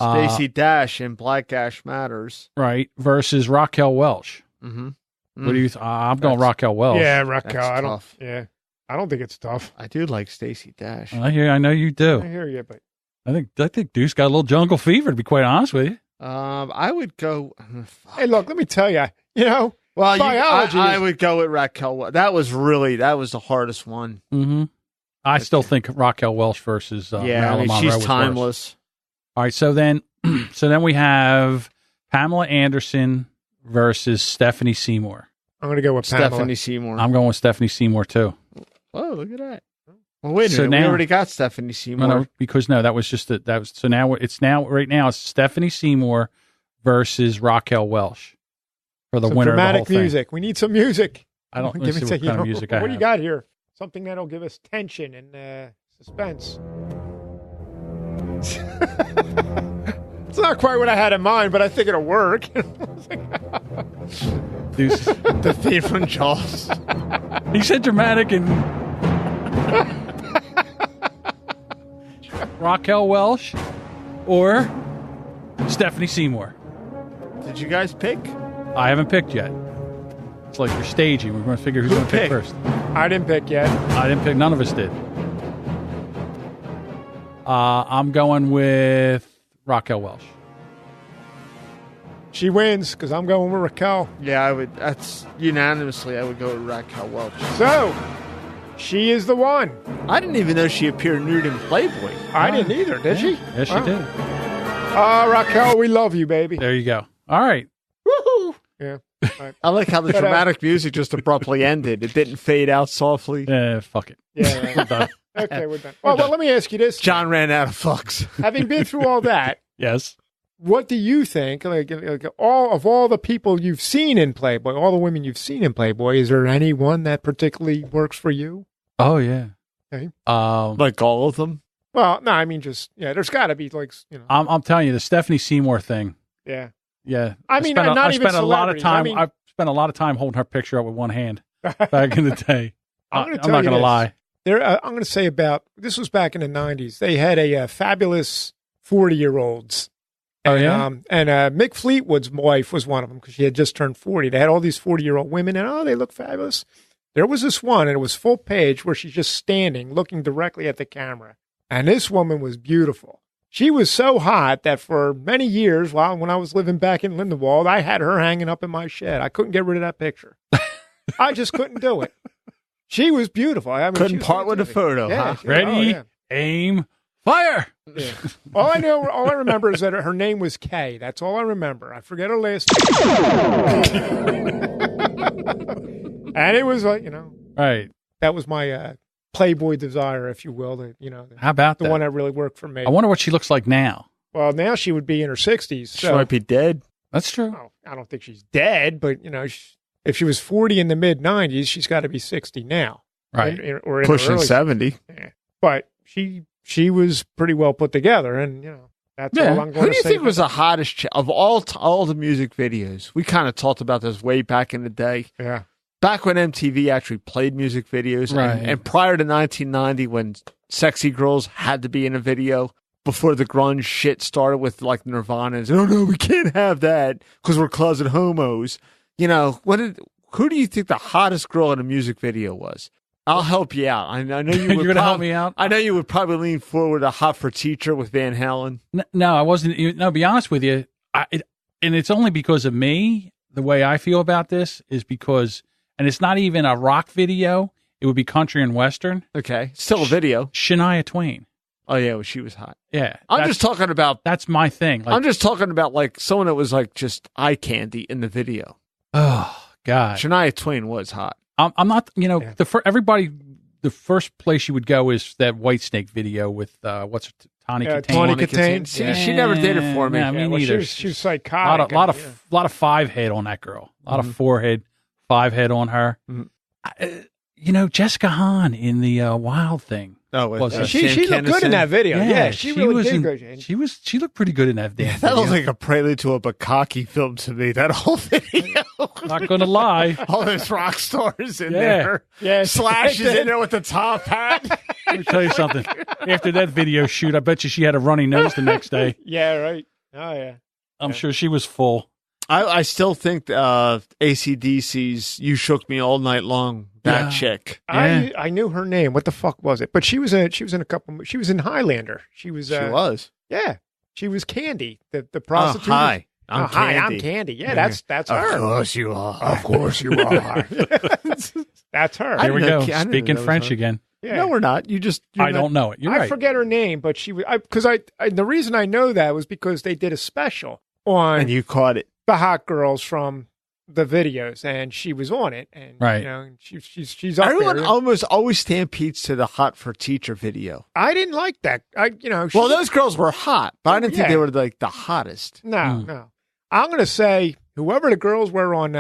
Stacey Dash and Black Ash Matters. right versus Raquel Welch. Mm-hmm. What do you? I'm going Raquel Welch. Yeah, Raquel. that's I don't. tough. Yeah, I don't think it's tough. I do like Stacey Dash. I know you I do. hear you, but I think Deuce got a little jungle fever. To be quite honest with you. I would go... hey, look, let me tell you. Well, biology I is- would go with Raquel. That was the hardest one. Mm-hmm. I still think Raquel Welch versus Marilyn Monroe she's was timeless. worse. All right, so then we have Pamela Anderson versus Stephanie Seymour. I'm going to go with Pamela. Stephanie Seymour. I'm going with Stephanie Seymour too. Oh, look at that. Well, wait a So minute. We now- already got Stephanie Seymour. No, because that was just that was so now it's Stephanie Seymour versus Raquel Welch for the Some winner of the whole dramatic thing. music. We need some music. I don't Give see me what kind of music I What do you have. got here? Something that'll give us tension and suspense. It's not quite what I had in mind, but I think it'll work. Deuce. The theme from Jaws. He said dramatic and Raquel Welch or Stephanie Seymour. Did you guys pick? I haven't picked yet. It's like you're staging. We're going to figure who's Who going to pick picked? first. I didn't pick yet. I didn't pick. None of us did. I'm going with Raquel Welch. She wins because I'm going with Raquel. Yeah, I would. That's unanimously. I would go with Raquel Welch. So, she is the one. I didn't even know she appeared nude in Playboy. I didn't either, did she? Yes, she Wow. did. Raquel, we love you, baby. There you go. All right. Woohoo! Yeah. I like how the dramatic music just abruptly ended. It didn't fade out softly. Fuck it. Yeah. We're done. Okay, we're done. Well, let me ask you this. John ran out of fucks. Having been through all that, Yes. what do you think? Like all the people you've seen in Playboy, all the women you've seen in Playboy, is there any one that particularly works for you? Oh yeah. Okay. Like all of them? Well, no, I mean there's got to be I'm telling you, the Stephanie Seymour thing. Yeah. Yeah. I mean, spent not I even spent a lot of celebrities. time. I mean- I spent a lot of time holding her picture up with one hand back in the day. I'm gonna I'm tell not you going to this. lie. I'm going to say this was back in the 90s. They had a fabulous 40-year-olds. Oh, And, yeah? And Mick Fleetwood's wife was one of them because she had just turned 40. They had all these 40-year-old women, and they look fabulous. There was this one, and it was full page where she's just standing, looking directly at the camera. And this woman was beautiful. She was so hot that for many years, when I was living back in Lindenwold, I had her hanging up in my shed. I couldn't get rid of that picture. I just couldn't do it. She was beautiful. I mean, Couldn't she was part with a fantastic. photo, Yeah, huh? Ready, aim, fire. Yeah. All I remember is that her name was Kay. That's all I remember. I forget her last name. And it was Right. that was my Playboy desire, if you will. How about the that? one that really worked for me. I wonder what she looks like now. Well, now she would be in her 60s. She So might be dead. That's true. well, I don't think she's dead, but if she was 40 in the mid 90s, she's got to be 60 now, Right. or in her Pushing early 70. Yeah. But she was pretty well put together, and that's all I'm going to say. Who do you think about was the hottest of all the music videos? We kind of talked about this way back in the day. that. Yeah. Back when MTV actually played music videos, Right. and prior to 1990, when sexy girls had to be in a video, before the grunge shit started with like Nirvana, and oh no, we can't have that because we're closet homos. Who do you think the hottest girl in a music video was? I'll help you out. I know you You're would going to help me out? I know you would probably lean forward a Hot for Teacher with Van Halen. No, I wasn't. No, be honest with you. And it's only because of me. The way I feel about this is because, and it's not even a rock video. It would be country and western. Okay, still a video. Shania Twain. Oh yeah, well, she was hot. Yeah. I'm just talking about. That's my thing. Like, I'm just talking about like someone that was like just eye candy in the video. oh, God. Shania Twain was hot. I'm not, Yeah. everybody, the first place you would go is that Whitesnake video with, Tawny Yeah, Katane. Tawny Katane. See, she never did it for me. Yeah, me Well, neither. she was A psychotic. lot of five head on that girl. A lot of forehead, five head on her. Mhm. Jessica Hahn in the Wild Thing. Oh, Was it? She looked good in that video. Yeah, she really was did good. She looked pretty good in that damn That looks video. like a prelude to a Bukkake film to me. That whole video. Not gonna lie. All those rock stars in Yeah. there. Yeah, Slash is in there with the top hat. Let me tell you something. After that video shoot, I bet you she had a runny nose the next day. Yeah, right. Oh yeah. I'm sure she was full. I still think AC/DC's "You Shook Me All Night Long." That Yeah. chick. Yeah. I knew her name. What the fuck was it? But she was in a couple. She was in Highlander. She was. She was. Yeah, she was Candy, the prostitute. Oh, hi. Hi, I'm Candy. Yeah, that's her. Of course you are. Of course you are. That's her. I Here we didn't know- go. I didn't Speaking know that French was her. again. Yeah. No, we're not. You just. I don't know it. You're I right. forget her name, but she was because the reason I know that was because they did a special on And you caught it. the hot girls from the videos, and she was on it, and Right. you know, she's up Everyone there. almost always stampedes to the hot for teacher video. I didn't like that. Well, those girls were hot, but I didn't think Yeah. they were like the hottest. No. I'm going to say whoever the girls were on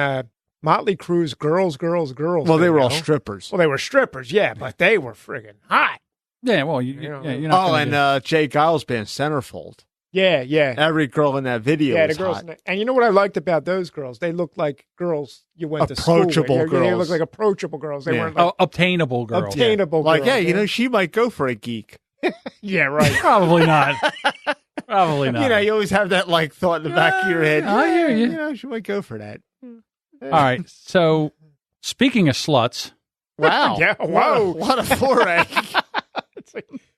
Motley Crue's Girls. Well, they were all video. strippers. Well, they were strippers, yeah, but they were friggin' hot. Yeah, well, You know, you're not Oh, gonna and do- Jay Giles' band Centerfold. Yeah. Every girl in that video Yeah, was the girls. hot. And you know what I liked about those girls? They looked like girls you went to school with. Approachable They girls. looked like approachable girls. They Yeah. weren't like obtainable girl. obtainable Like, girls. yeah, you know, she might go for a geek. Yeah, right. Probably not. Probably not. You know, you always have that like thought in the back of your head. I hear you. Yeah, she might go for that. All right. So, speaking of sluts, Wow. Yeah, whoa. What a foray.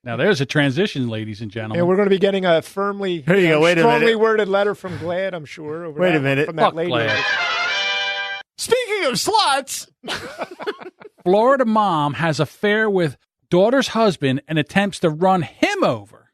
now there's a transition, ladies and gentlemen. And we're going to be getting a firmly, Here you go, wait a strongly minute. worded letter from Glad, I'm sure. Over Wait that, a minute. From that Fuck lady. Glad. Speaking of sluts, Florida mom has affair with daughter's husband and attempts to run him over.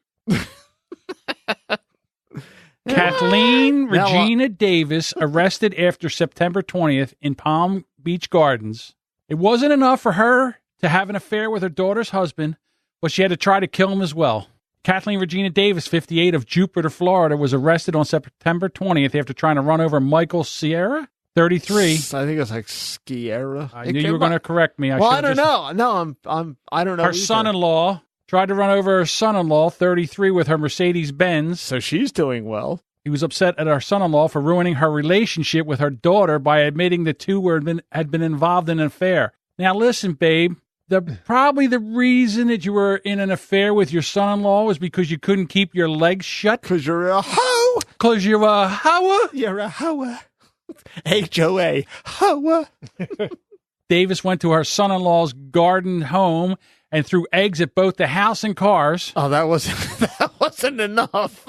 Kathleen Now, Regina Davis arrested after September 20th in Palm Beach Gardens. It wasn't enough for her to have an affair with her daughter's husband, but she had to try to kill him as well. Kathleen Regina Davis, 58, of Jupiter, Florida, was arrested on September 20th after trying to run over Michael Sierra, 33. I think it's like Skiera. I knew you were going to correct me. Well, I should've don't know. No, I don't know. Her either. son-in-law tried to run over her son-in-law, 33, with her Mercedes-Benz. So she's doing well. He was upset at her son-in-law for ruining her relationship with her daughter by admitting the two had been involved in an affair. Now, listen, babe. Probably the reason that you were in an affair with your son-in-law was because you couldn't keep your legs shut. Because you're a hoe. Because you're a hoe. You're a hoe. HOA. Hoe. Davis went to her son-in-law's garden home and threw eggs at both the house and cars. Oh, that wasn't enough.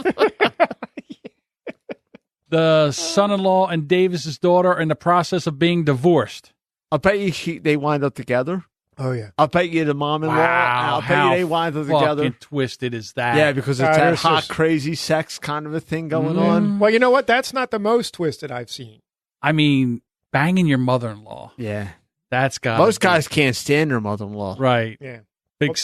The son-in-law and Davis's daughter are in the process of being divorced. I'll bet you they wind up together. Oh, yeah. I'll bet you the mom-in-law. I'll bet you they wind up together. Fucking twisted is that? Yeah, because it's that there's hot, just- crazy sex kind of a thing going Mm. on. Well, you know what? That's not the most twisted I've seen. I mean, banging your mother-in-law. Yeah. That's got Most guys can't stand their mother-in-law. right. Yeah. Big.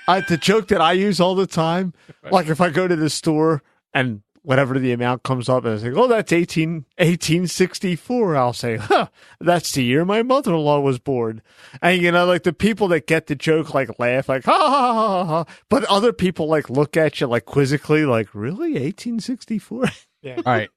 The joke that I use all the time, like if I go to the store and whatever the amount comes up, and I say, "Oh, that's 1864," I'll say, "Huh, that's the year my mother-in-law was born." And you know, like the people that get the joke, like laugh, like ha ha ha ha ha. But other people like look at you like quizzically, like, "Really, 1864?" Yeah. All right.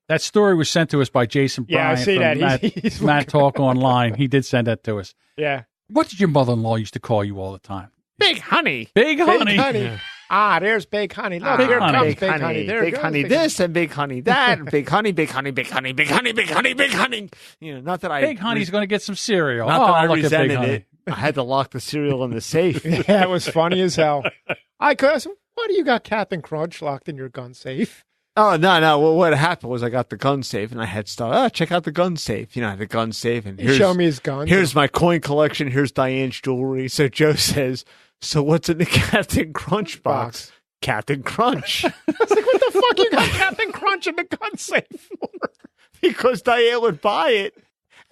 That story was sent to us by Jason Yeah, I Bryant see from that. Matt, He's Matt Talk Online. He did send that to us. Yeah. What did your mother-in-law used to call you all the time? Big honey. Big honey. Big honey. Ah, there's big honey. Look, Big here honey. comes Big big honey, honey. There big goes honey big this and big honey that, big honey, big honey, big honey, big honey, big honey, big honey. You know, not that I Big honey's going to get some cereal. not that I look at Big resented Honey. it. I had to lock the cereal in the safe. Yeah, it was funny as hell. I said, why do you got Captain Crunch locked in your gun safe? Oh, no. Well, what happened was I got the gun safe and I had stuff. Oh, check out the gun safe. You know, I had the gun safe. And He showed me his gun. here's my coin collection. Here's Diane's jewelry. So Joe says, "So what's in the Captain Crunch box?" Captain Crunch. I was like, what the fuck you got Captain Crunch in the gun safe for? Because Diane would buy it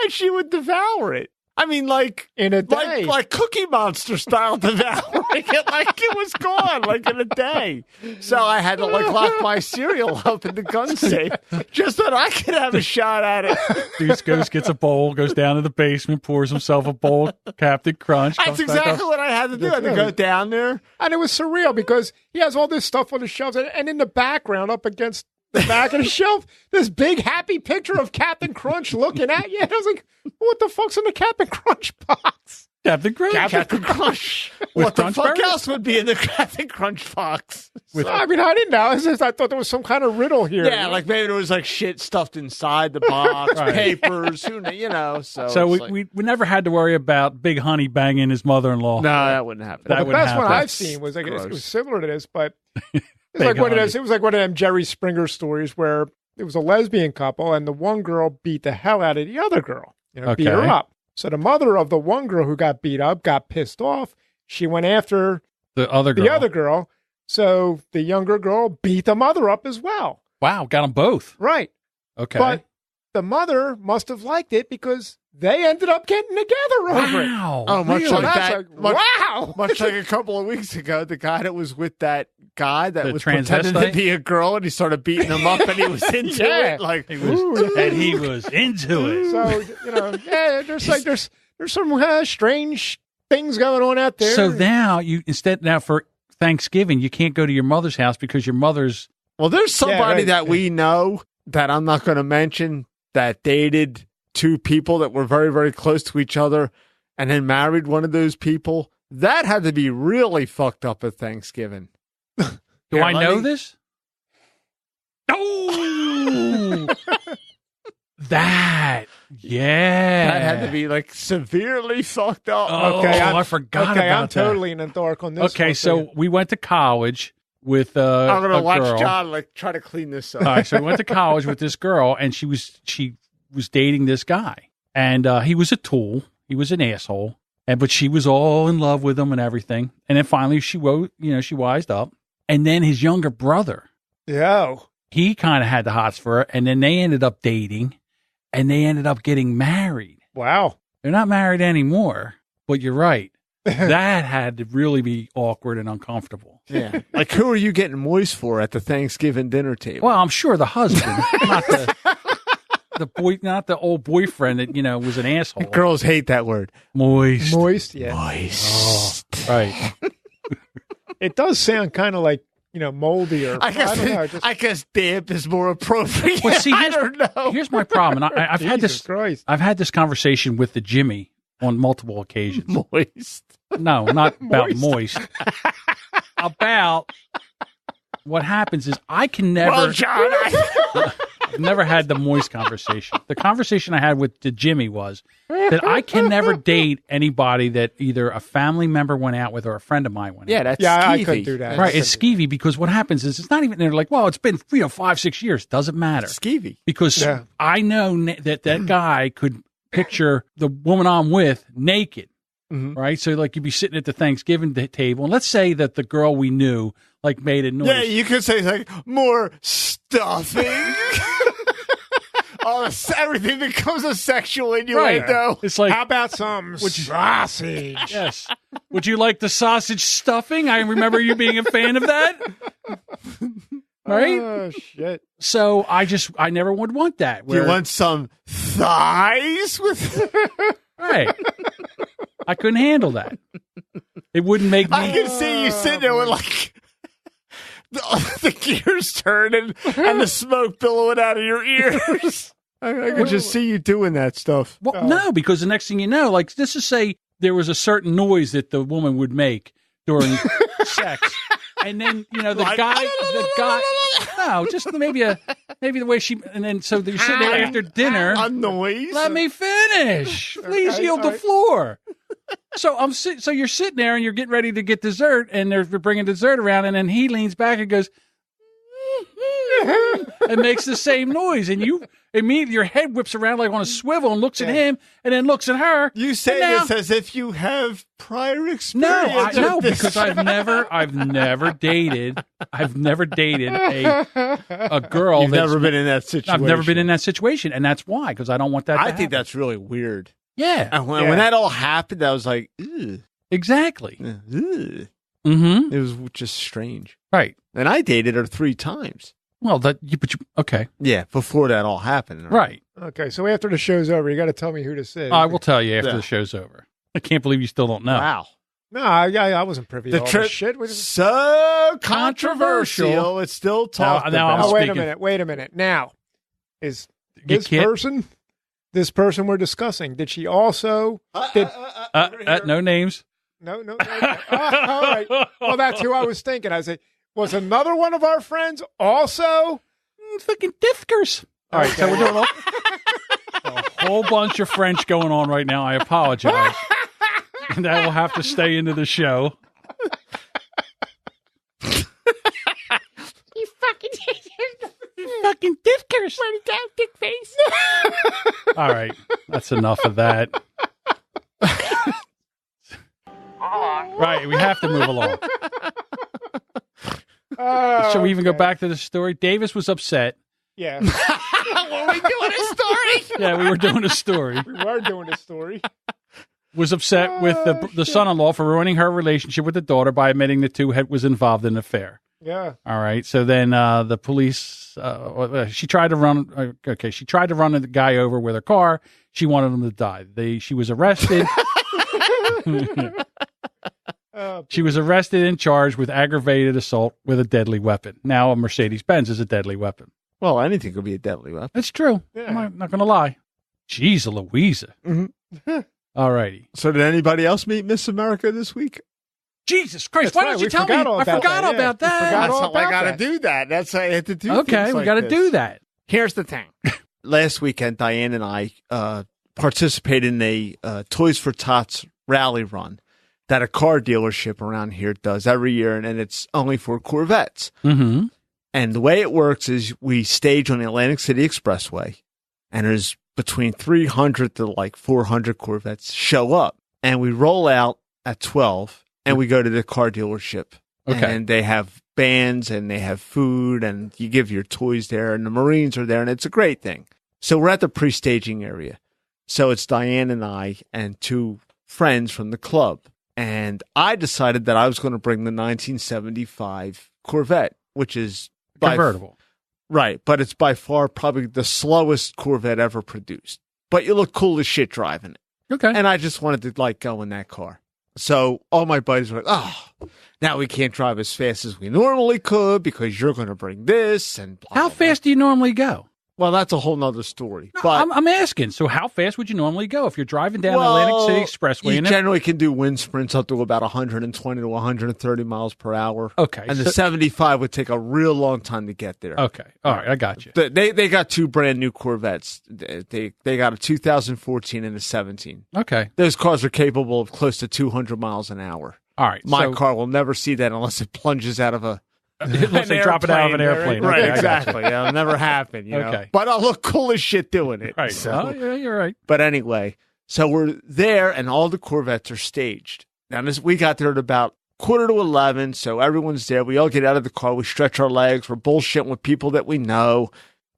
and she would devour it. I mean, like In a day. like Cookie Monster style devouring it, like it was gone, like in a day. So I had to like lock my cereal up in the gun safe just so that I could have a shot at it. Deuce gets a bowl, goes down to the basement, pours himself a bowl of Captain Crunch. That's comes back exactly up. what I had to do. I had to go down there. And it was surreal because he has all this stuff on the shelves, and in the background, up against the back of the shelf, this big happy picture of Captain Crunch looking at you. And I was like, what the fuck's in the Captain Crunch box? Captain Crunch. Captain Crunch. With What the Crunch fuck Berries? else would be in the Captain Crunch box? I mean, I didn't know. It's just, I thought there was some kind of riddle here. Yeah, like maybe there was like shit stuffed inside the box, Right. papers, who kn- you know. So So it's like- we never had to worry about Big Honey banging his mother-in-law. no, that wouldn't happen. That the wouldn't best one happen. I've seen was like it Gross. was similar to this, but it's Big like one of honey. those. It was like one of them Jerry Springer stories where it was a lesbian couple, and the one girl beat the hell out of the other girl. You know, beat her Okay. up. So the mother of the one girl who got beat up got pissed off. She went after The other girl. the other girl. So the younger girl beat the mother up as well. Wow, got them both. Right. Okay. But the mother must have liked it because they ended up getting together over it. Wow. Oh, much Really? like That's that. like, wow. Much like a couple of weweeks ago, the guy that was with that guy that The was pretending to transvestite? be a girl, and he started beating him up, and he was into Yeah. it. Like, He was into it. So, yeah, there's some strange things going on out there. So now now for Thanksgiving, you can't go to your mother's house because your mother's. well, there's somebody right. that we know that I'm not going to mention that dated two people that were very, very close to each other, and then married one of those people. That had to be really fucked up at Thanksgiving. Do I know this? Oh, that That had to be like severely fucked up. Oh, Okay, I forgot okay, about I'm that. totally in the dark on this. Okay, one, so we went to college with I'm gonna a watch girl. John like try to clean this up. All right, so we went to college with this girl, and she was dating this guy, and he was a tool. He was an asshole, but she was all in love with him and everything. And then finally, she wised up, and then his younger brother, Yo. he kind of had the hots for her, and then they ended up dating, and they ended up getting married. Wow. They're not married anymore, but you're right. That had to really be awkward and uncomfortable. Yeah. Like, who are you getting moist for at the Thanksgiving dinner table? Well, I'm sure the husband, not the old boyfriend that was an asshole. Girls hate that word. Moist. Moist, yeah. Moist. Right. It does sound kind of like, moldy or I guess, don't know. Just, I guess damp is more appropriate. Well, see, I don't know. Here's my problem. And I've had Jesus this. Christ. I've had this conversation with the Jimmy on multiple occasions. Moist. No, not about moist. About what happens is I can never. Well, John, I've never had the moist conversation. The conversation I had with the Jimmy was that I can never date anybody that either a family member went out with or a friend of mine went out. yeah, that's Yeah, I skeevy. couldn't do that. Right, it's skeevy because what happens is it's not even, they're like, well, it's been 5-6 years. Doesn't matter. Skeevy. Because Yeah. I know that guy could picture the woman I'm with naked, right? So like you'd be sitting at the Thanksgiving table, and let's say that the girl we knew like made a noise. Yeah, you could say like more stuffing. Everything becomes a sexual innuendo. It's like, How about some sausage? yes. Would you like the sausage stuffing? I remember you being a fan of that. Right? Oh, shit. So I never would want that. Do you want some thighs with? Right. I couldn't handle that. It wouldn't make me. I can see you sitting there with like the gears turning and the smoke billowing out of your ears. I could just see you doing that stuff. Well, no, because the next thing you know, like let's just say there was a certain noise that the woman would make during sex, and then the guy, no, just maybe the way she, and then so you're sitting there after dinner. A noise. Let me finish. Please yield the floor. So you're sitting there and you're getting ready to get dessert, and they're bringing dessert around, and then he leans back and goes, and makes the same noise, and you immediately your head whips around like on a swivel and looks at him, and then looks at her. You say this as if you have prior experience. No, with this. because I've never dated a girl. You've never been in that situation. I've never been in that situation, and that's why, because I don't want that. To I think happen. that's really weird. Yeah, And when that all happened, I was like, ugh. exactly. Ugh. Mm-hmm. It was just strange. Right. And I dated her 3 times. Well, okay. Yeah, before that all happened. Right. Okay, so after the show's over, you got to tell me who this is. I will tell you after Yeah. the show's over. I can't believe you still don't know. Wow. No, I wasn't privy to The all trip this shit. so controversial. It's still talked Now I'm about. Oh, wait a speaking- minute. Now, is You this can't- person we're discussing, did she also... No names. No. Okay. All right. Well, that's who I was thinking. I said, was another one of our friends also? Fucking Dithkers. All right, so we're doing a whole bunch of French going on right now. I apologize. And that will have to stay into the show. You fucking Dithkers. Run down, dick face. All right, that's enough of that. Right, we have to move along. Shall we even go back to the story? Davis was upset. Yeah. were we doing a story? Yeah, we were doing a story. We were doing a story. Was upset with the son-in-law for ruining her relationship with the daughter by admitting the two was involved in an affair. Yeah. All right. So then the police, she tried to run. She tried to run the guy over with her car. She wanted him to die. She was arrested. She was arrested and charged with aggravated assault with a deadly weapon. Now a Mercedes-Benz is a deadly weapon. Well, anything could be a deadly weapon. That's true. Yeah. I'm not going to lie. Jeez, Louisa. Mm-hmm. All righty. So did anybody else meet Miss America this week? Jesus Christ! That's Why right, didn't you we tell me? forgot all I about forgot that, yeah. about that. We forgot all That's how I about got to that. do that. That's how I had to do Okay, things we like got to this. do that. Here's the thing. Last weekend, Diane and I participated in a Toys for Tots rally run that a car dealership around here does every year, and it's only for Corvettes. Mm-hmm. And the way it works is we stage on the Atlantic City Expressway, and there's between 300 to like 400 Corvettes show up, and we roll out at 12, and we go to the car dealership. Okay. And they have bands, and they have food, and you give your toys there, and the Marines are there, and it's a great thing. So we're at the pre-staging area. So it's Diane and I and two friends from the club. And I decided that I was going to bring the 1975 Corvette, which is Convertible. Right, but it's by far probably the slowest Corvette ever produced. But you look cool as shit driving it. Okay. And I just wanted to like go in that car. So all my buddies were like, oh, now we can't drive as fast as we normally could because you're going to bring this and blah, How blah, blah. fast do you normally go? Well, that's a whole nother story. No, But I'm asking. So how fast would you normally go if you're driving down the Atlantic City Expressway? You and generally can do wind sprints up to about 120 to 130 miles per hour. Okay. And the 75 would take a real long time to get there. Okay. All right. I got you. They got two brand new Corvettes. They got a 2014 and a 17. Okay. Those cars are capable of close to 200 miles an hour. All right. My so, car will never see that unless it plunges out of a unless they drop it out of an airplane. Right, Okay, I got you. exactly. It'll never happen. You know? Okay. But I'll look cool as shit doing it. Right. So. Oh, yeah, you're right. But anyway, so we're there, and all the Corvettes are staged. Now, we got there at about 10:45, so everyone's there. We all get out of the car. We stretch our legs. We're bullshitting with people that we know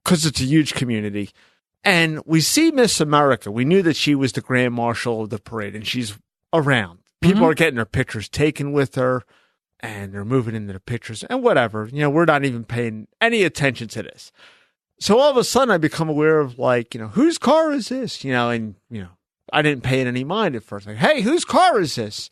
because it's a huge community. And we see Miss America. We knew that she was the Grand Marshal of the parade, and she's around. People are getting their pictures taken with her, and they're moving into the pictures and whatever. You know, we're not even paying any attention to this. So all of a sudden I become aware of like, you know, whose car is this? You know, and, you know, I didn't pay it any mind at first. Like, hey, whose car is this?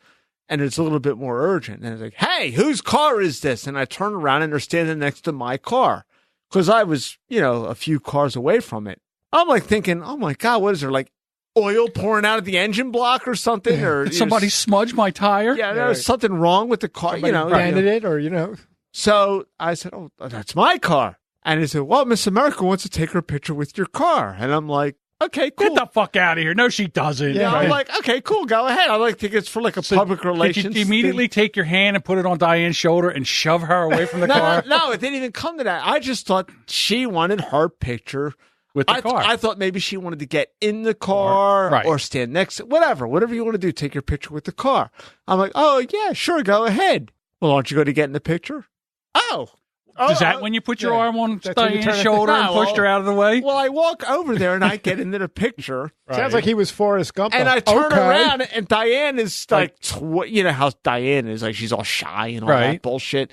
And it's a little bit more urgent. And it's like, hey, whose car is this? And I turn around and they're standing next to my car because I was, you know, a few cars away from it. I'm like thinking, oh my God, what is there? Like oil pouring out of the engine block or something? Or Did somebody smudge my tire? Yeah, there was something wrong with the car. Somebody you know, branded it, or you know. So I said, oh, that's my car. And he said, well, Miss America wants to take her picture with your car. And I'm like, okay, cool. Get the fuck out of here. No, she doesn't. Yeah, Right. I'm like, okay, cool, go ahead. I like think it's for like a public relations. Did you immediately take your hand and put it on Diane's shoulder and shove her away from the car? No, it didn't even come to that. I just thought she wanted her picture With the car. I thought maybe she wanted to get in the car Right. or stand next to whatever you want to do, take your picture with the car. I'm like, oh, yeah, sure, go ahead. Well, aren't you going to get in the picture? Oh. Is that when you put your arm on That's when you Diane's turn it- shoulder and No, pushed her out of the way? Well, I walk over there and I get into the picture. Sounds like he was Forrest Gump. And though. I turn Okay. around, and Diane is like, you know how Diane is, like she's all shy and all that Right. bullshit.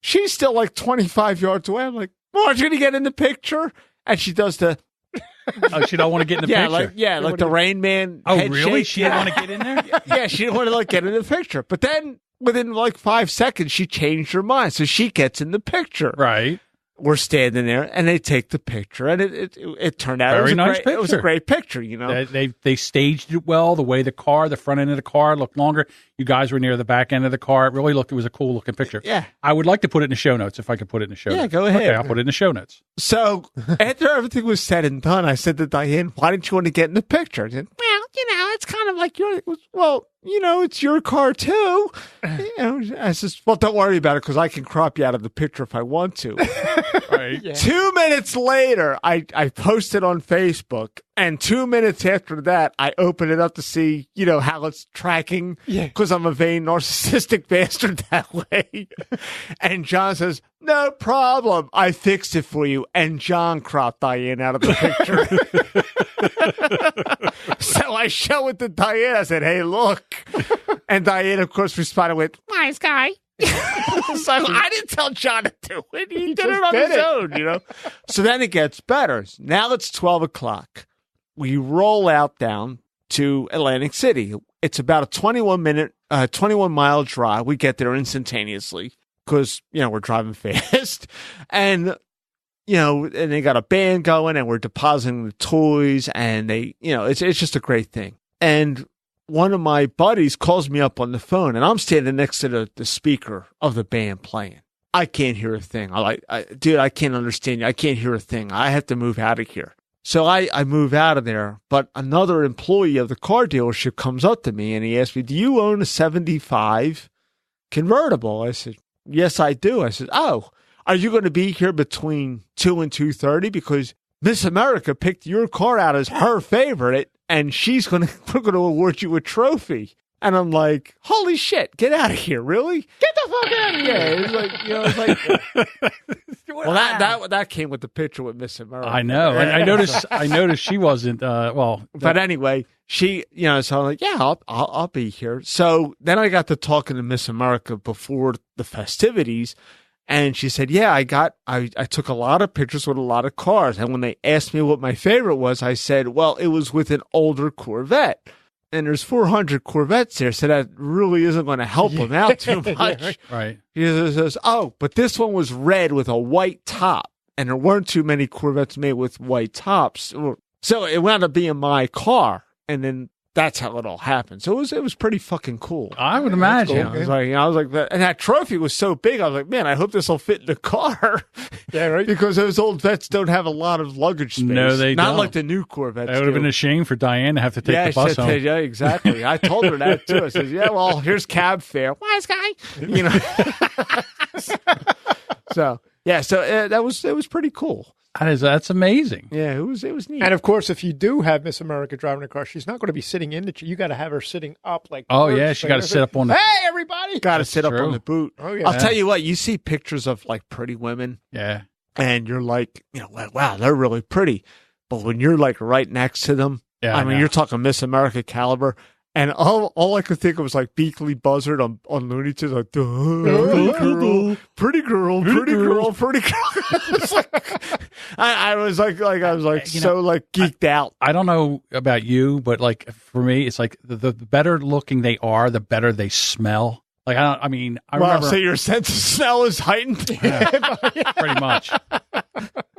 She's still like 25 yards away. I'm like, well, aren't you going to get in the picture? And she does the, Oh, she don't want to get in the picture. like the Rain Man. Oh, head really? shake. She didn't want to get in there? Yeah, she didn't want to like get in the picture. But then within like 5 seconds, she changed her mind. So she gets in the picture. Right. We're standing there, and they take the picture, and it turned out Very it was nice It was a picture. great picture, you know. They staged it well. The way the front end of the car looked longer. You guys were near the back end of the car. It really it was a cool looking picture. Yeah. I would like to put it in the show notes if I could put it in the show notes. Yeah, go ahead. Okay, I'll put it in the show notes. So after everything was said and done, I said to Diane, why didn't you want to get in the picture? She said, well, you know, it's kind kind of like your, well, it's your car too. I says, well, don't worry about it because I can crop you out of the picture if I want to. Right. Yeah. 2 minutes later, I posted on Facebook, and 2 minutes after that, I opened it up to see, how it's tracking. Yeah. Because I'm a vain, narcissistic bastard that way. And John says, no problem. I fixed it for you. And John cropped Diane out of the picture. So I show it to Diane. I said, hey, look. And Diane, of course, responded with, nice guy. So I didn't tell John to do it. He did it on his own, So then it gets better. Now it's 12 o'clock. We roll out down to Atlantic City. It's about a 21-mile drive. We get there instantaneously because, we're driving fast. And, and they got a band going and we're depositing the toys and it's just a great thing. And one of my buddies calls me up on the phone and I'm standing next to the speaker of the band playing. I can't hear a thing. Dude, I can't understand you. I can't hear a thing. I have to move out of here. So I move out of there, but another employee of the car dealership comes up to me and he asked me, do you own a 75 convertible? I said, yes, I do. I said, oh, are you going to be here between 2 and 2:30? Because Miss America picked your car out as her favorite and we're going to award you a trophy. And I'm like, holy shit, get out of here. Really? Get the fuck out of here. It's like, well, that came with the picture with Miss America. I know. And I noticed she wasn't, But anyway, she, so I'm like, yeah, I'll be here. So then I got to talking to Miss America before the festivities. And she said, yeah, I took a lot of pictures with a lot of cars. And when they asked me what my favorite was, I said, well, it was with an older Corvette. And there's 400 Corvettes there, so that really isn't going to help them out too much. Right. He says, oh, but this one was red with a white top. And there weren't too many Corvettes made with white tops. So it wound up being my car. And then that's how it all happened. So it was pretty fucking cool. I would imagine. Cool. I was like, and that trophy was so big. I was like, man, I hope this will fit in the car. Yeah, right. Because those old vets don't have a lot of luggage space. No, they Not don't. like the new Corvettes. It would have been a shame for Diane to have to take the bus home. Yeah, exactly. I told her that too. I said, yeah, well, here's cab fare. Wise guy. So it was pretty cool. That's amazing. Yeah, it was neat. And of course, if you do have Miss America driving a car, she's not going to be sitting in the chair. You got to have her sitting up like. Oh yeah, she got to sit up on the. Hey, everybody! Got to sit true. up on the boot. Oh yeah. I'll tell you what. You see pictures of like pretty women. Yeah. And you're like, wow, they're really pretty. But when you're like right next to them, Yeah, I mean, you're talking Miss America caliber. And all I could think of was like Beakley Buzzard on Looney Tunes, like, pretty girl. I was like geeked out. I don't know about you, but like for me, it's like the better looking they are, the better they smell. Like I remember. So your sense of smell is heightened. Pretty much.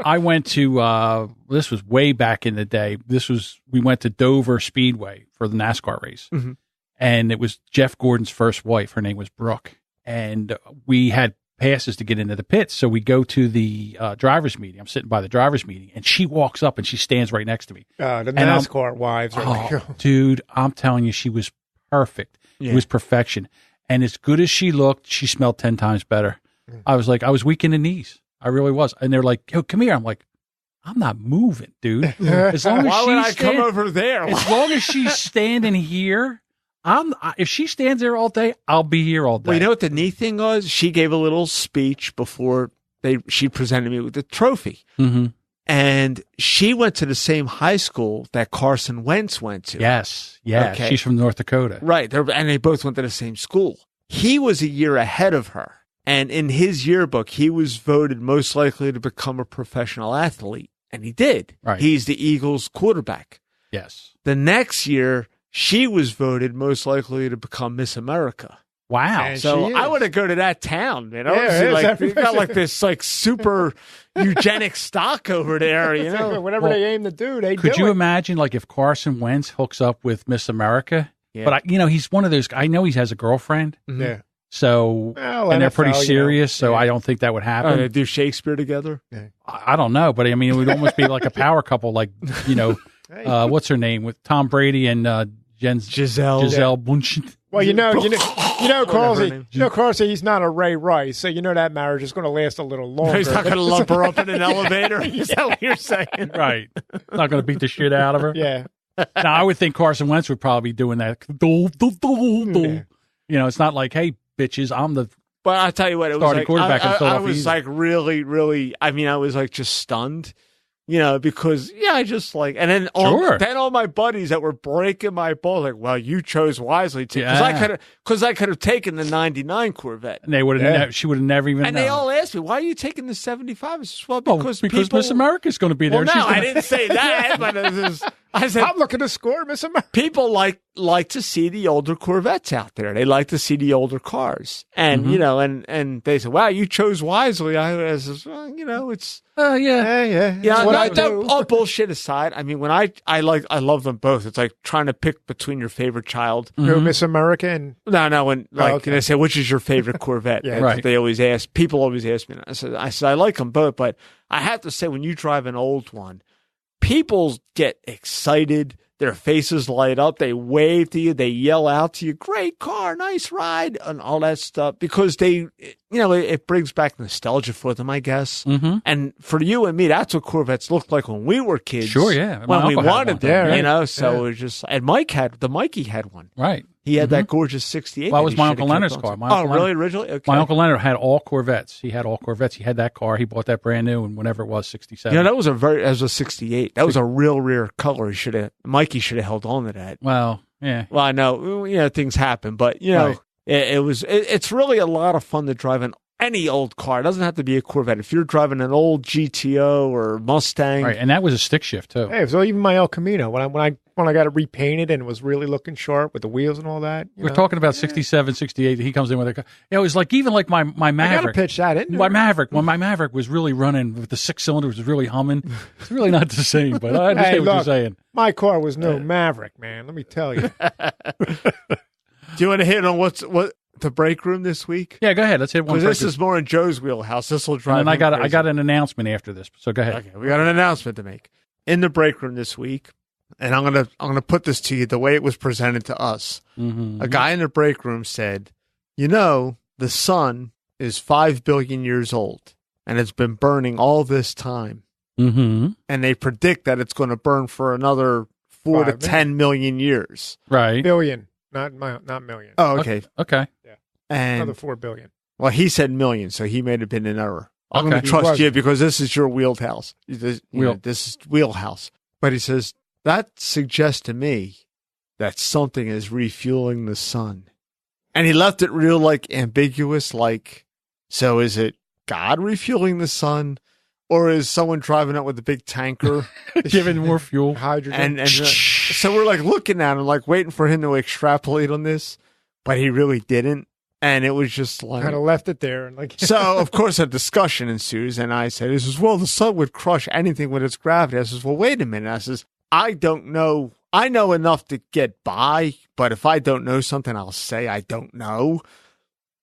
I went to this was way back in the day. We went to Dover Speedway for the NASCAR race, and it was Jeff Gordon's first wife. Her name was Brooke, and we had passes to get into the pits. So we go to the drivers' meeting. I'm sitting by the drivers' meeting, and she walks up and she stands right next to me. The NASCAR wives are like, dude, I'm telling you, she was perfect. Yeah. It was perfection. And as good as she looked, she smelled 10 times better. I was weak in the knees. I really was. And they're like, yo, come here. I'm like, I'm not moving, dude. As long as Why would I come over there? As long as she's standing here, if she stands there all day, I'll be here all day. Well, you know what the neat thing was? She gave a little speech before she presented me with the trophy. Mm-hmm. And she went to the same high school that Carson Wentz went to. Yes. Yeah. Okay. She's from North Dakota. Right. And they both went to the same school. He was a year ahead of her. And in his yearbook, he was voted most likely to become a professional athlete. And he did. Right. He's the Eagles quarterback. Yes. The next year, she was voted most likely to become Miss America. Wow. And So I want to go to that town, man. You got like this like super eugenic stock over there, you know. Whatever they aim to do, they do. Could you imagine like if Carson Wentz hooks up with Miss America? Yeah. But he's one of those. I know he has a girlfriend. Yeah. So Well, and they're pretty NFL, serious. So yeah. I don't think that would happen. They do Shakespeare together. I don't know, but I mean, it would almost be like a power couple, like what's her name with Tom Brady and Giselle Bundchen. Well, Carsey, he's not a Ray Rice, so you know that marriage is going to last a little longer. He's not going to lump her up in an elevator. Is that what you're saying? Right. Not going to beat the shit out of her. Yeah. Now, I would think Carson Wentz would probably be doing that. Yeah. You know, it's not like, hey, bitches, I'm the But I'll tell you what, it was starting like, quarterback in I Philadelphia. was like really, really, I mean, I was like just stunned. You know, because I just like, and then all my buddies that were breaking my balls, like, well, you chose wisely too, because I could have taken the '99 Corvette, and they would have, she would have never even. And known. they all asked me, why are you taking the '75? I said, well, because Miss America's going to be there. Well, no, I didn't say that, but I said, I'm looking to score, Miss America. People like to see the older Corvettes out there. They like to see the older cars, and you know, and they said, wow, you chose wisely. I said, well, you know, it's. All bullshit aside, I mean, when I love them both. It's like trying to pick between your favorite child. Miss America and when they say which is your favorite Corvette, right? They always ask. People always ask me. And I said I like them both, but I have to say when you drive an old one, people get excited. Their faces light up. They wave to you. They yell out to you, great car, nice ride, and all that stuff. Because it brings back nostalgia for them, I guess. Mm-hmm. And for you and me, that's what Corvettes looked like when we were kids. Sure, yeah. When we wanted them, right. you know? So it was just, and Mikey had one. Right. He had that gorgeous 68. Well, that was my Uncle Leonard's car. Originally? Okay. My Uncle Leonard had all Corvettes. He had all Corvettes. He had that car. He bought that brand new, and whenever it was, 67. Yeah, that was a 68. That was a real rare color. Mikey should have held on to that. Well, yeah. Well, I know, things happen, but, it's really a lot of fun to drive any old car. It doesn't have to be a Corvette. If you're driving an old GTO or Mustang. Right, and that was a stick shift, too. Hey, so even my El Camino, when I got it repainted and was really looking sharp with the wheels and all that. We're talking about 67, 68. He comes in with a car. It was like, even like my Maverick. I got to pitch that in. My Maverick was really running with the 6 cylinders, was really humming. It's really not the same, but I understand what you're saying. My car was no Maverick, man. Let me tell you. Do you want to hit on what the break room this week? Yeah, go ahead. Let's hit one. Because this is more in Joe's wheelhouse. This will drive. And I got an announcement after this. So go ahead. Okay, we got an announcement to make in the break room this week, and I'm gonna put this to you the way it was presented to us. Mm-hmm. A guy in the break room said, the sun is 5 billion years old, and it's been burning all this time, and they predict that it's going to burn for another 4 to 10 million years. Right, billion. Not million. Oh, okay. Okay. Yeah. And another 4 billion. Well, he said million, so he may have been in error. I'm going to trust you because this is your wheelhouse. This is wheelhouse. But he says, that suggests to me that something is refueling the sun. And he left it real ambiguous, so is it God refueling the sun? Or is someone driving up with a big tanker? Giving more fuel. Hydrogen. And so we're looking at him, waiting for him to extrapolate on this, but he really didn't. And it was just kind of left it there. And so, of course, a discussion ensues. And I said, the sun would crush anything with its gravity. I says, well, wait a minute. I says, I don't know. I know enough to get by, but if I don't know something, I'll say I don't know.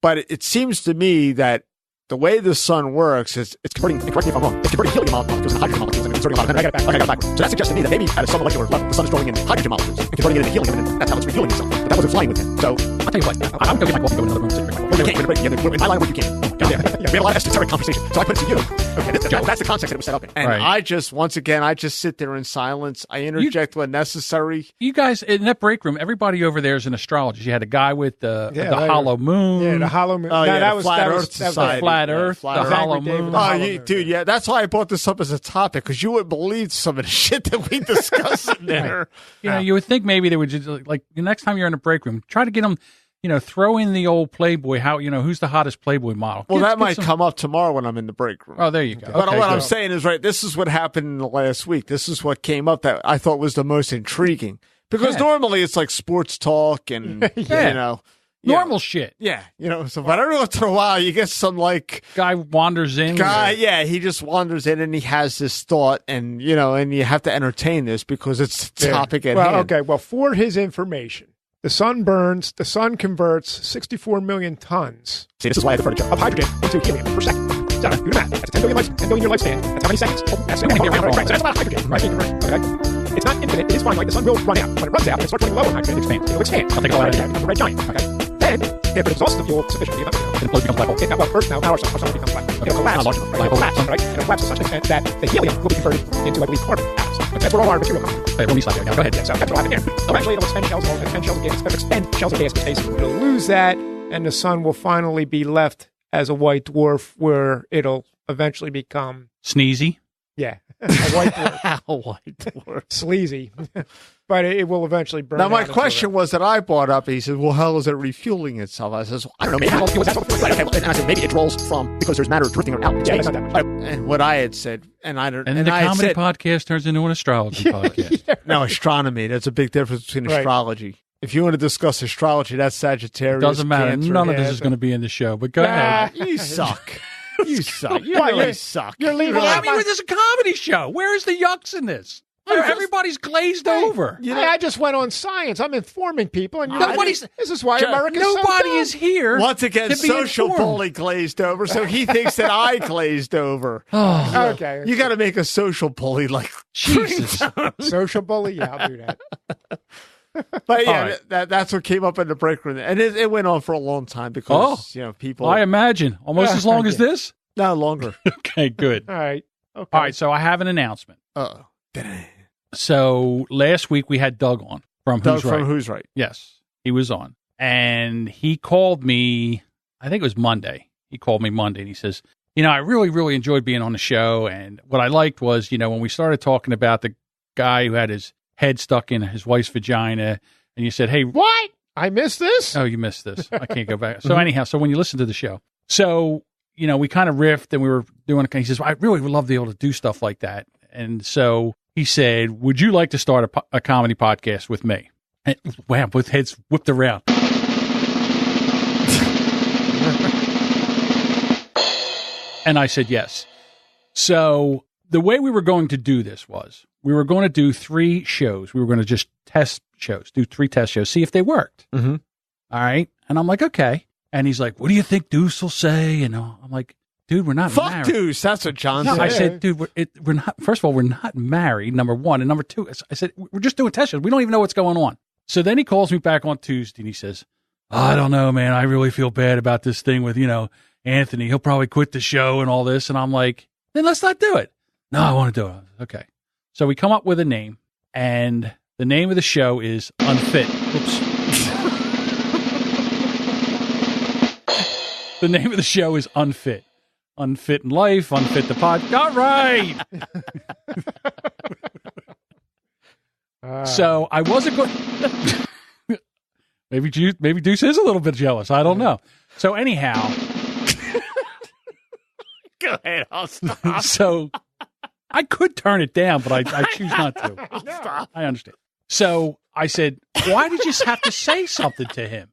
But it seems to me that the way the sun works is it's converting, correct me if I'm wrong, it's converting helium molecules into hydrogen molecules and converting a lot of energy. I got it backwards. So that suggests to me that maybe at a submolecular level, the sun is throwing in hydrogen molecules and converting it into helium, and that's how it's refueling itself. But that wasn't flying with him. So I'll tell you what, I'm going to get my coffee, go in another room, sit and drink my coffee. You can't. In my line of work, you can't. We have a lot of esoteric conversation. So I put it to you. Okay, that's the context that it was set up in. And I just, once again, sit there in silence. I interject when necessary. You guys, in that break room, everybody over there is an astrologist. You had a guy with the hollow moon. Yeah, the hollow moon. Oh, that was Flat Earth Society. The flat Earth, the hollow moon. Oh, dude, yeah. That's why I brought this up as a topic, because you wouldn't believe some of the shit that we discuss in there. You would think maybe they would just, the next time you're in a break room, try to get them, throw in the old Playboy, who's the hottest Playboy model. Well, that might come up tomorrow when I'm in the break room. Oh, there you go. But what I'm saying is, this is what happened in the last week. This is what came up that I thought was the most intriguing. Because normally it's sports talk and, normal shit. Yeah. But every once in a while you get some guy wanders in. He just wanders in and he has this thought and, and you have to entertain this because it's the topic at hand. Okay. Well, for his information, the sun converts 64 million tons. See, this is why I have the furniture. Of hydrogen into helium per second. So, do the math. That's a 10 billion year lifespan. That's how many seconds? That's a million year lifespan. So that's a lot of hydrogen, right? Okay. It's not infinite. It is finite. The sun will run out. When it runs out, it starts running low on hydrogen. It'll expand. I'll take it all out. It becomes a red giant. Okay. Then, if it exhausts the fuel sufficiently, it becomes a black hole. Well, first, now our sun will become black. It'll collapse. It'll collapse, right? It'll collapse to such an extent that the helium will be converted into, I believe, carbon atoms. That's where all our material comes from. Let me slide there. Now, go ahead. Yeah, so that's what happened there. Eventually, it'll expend shells of gas. Expend shells of gas in space. It'll lose that, and the sun will finally be left as a white dwarf, where it'll eventually become Sneezy. a white dwarf. A white dwarf. Sleazy. But it will eventually burn Now, my out into question was that I brought up, he said, well, how is it refueling itself? I says, well, I don't know. Right, okay, and I said maybe it rolls from because there's matter drifting out. Yeah, that's not that much. And what I had said, and I don't, And then the I had comedy said, podcast turns into an astrology podcast. no, astronomy. That's a big difference between Right. astrology. If you want to discuss astrology, that's Sagittarius. Doesn't matter. Cancer. None of this Yeah, is going to be in the show, but go ahead. You suck. You suck. You Why, really suck. you're leaving Well, I out mean, my- this is a comedy show. Where is the yucks in this? Everybody's glazed over. You Hey, I just went on science. I'm informing people, and Nobody's- this is why Joe, America's Nobody so dumb. is here. Once again, to be social informed. bully glazed over, so he thinks that I glazed over. Oh, Okay. You got to make a social bully like. Jesus. Social bully? Yeah, I'll do that. But yeah, All right. that's what came up in the break room, and it went on for a long time because people. I imagine. Almost as long as this? No longer. Okay, good. All right. Okay. All right, so I have an announcement. Uh-oh. So last week we had Doug on from Doug Who's from Right. Who's Right. Yes, he was on. And he called me, I think it was Monday. He called me Monday and he says, I really, really enjoyed being on the show. And what I liked was, when we started talking about the guy who had his head stuck in his wife's vagina, and you said, hey, What? I missed this? oh, you missed this. I can't go back. So anyhow, so when you listen to the show, so, we kind of riffed and we were doing, he says, well, I really would love to be able to do stuff like that. And so he said, would you like to start a comedy podcast with me? And wham, both heads whipped around. And I said yes. So the way we were going to do this was we were going to do 3 shows. We were going to just test shows, do 3 test shows, see if they worked. Mm-hmm. All right. And I'm like, okay. And he's like, what do you think Deuce will say? And I'm like, dude, we're not Fuck married. Deuce. That's what John No, said. I said, dude, we're not. First of all, we're not married. Number one, and number two, I said we're just doing test shows. We don't even know what's going on. So then he calls me back on Tuesday and he says, I don't know, man. I really feel bad about this thing with Anthony. He'll probably quit the show and all this. And I'm like, then let's not do it. No, I want to do it. Okay. So we come up with a name, and the name of the show is Unfit. Oops. The name of the show is Unfit. Unfit in life, unfit the pod. All right. So I wasn't going. maybe Deuce is a little bit jealous. I don't know. So anyhow, Go ahead. I'll stop. so I could turn it down, but I choose not to. I understand. So I said, why did you have to say something to him?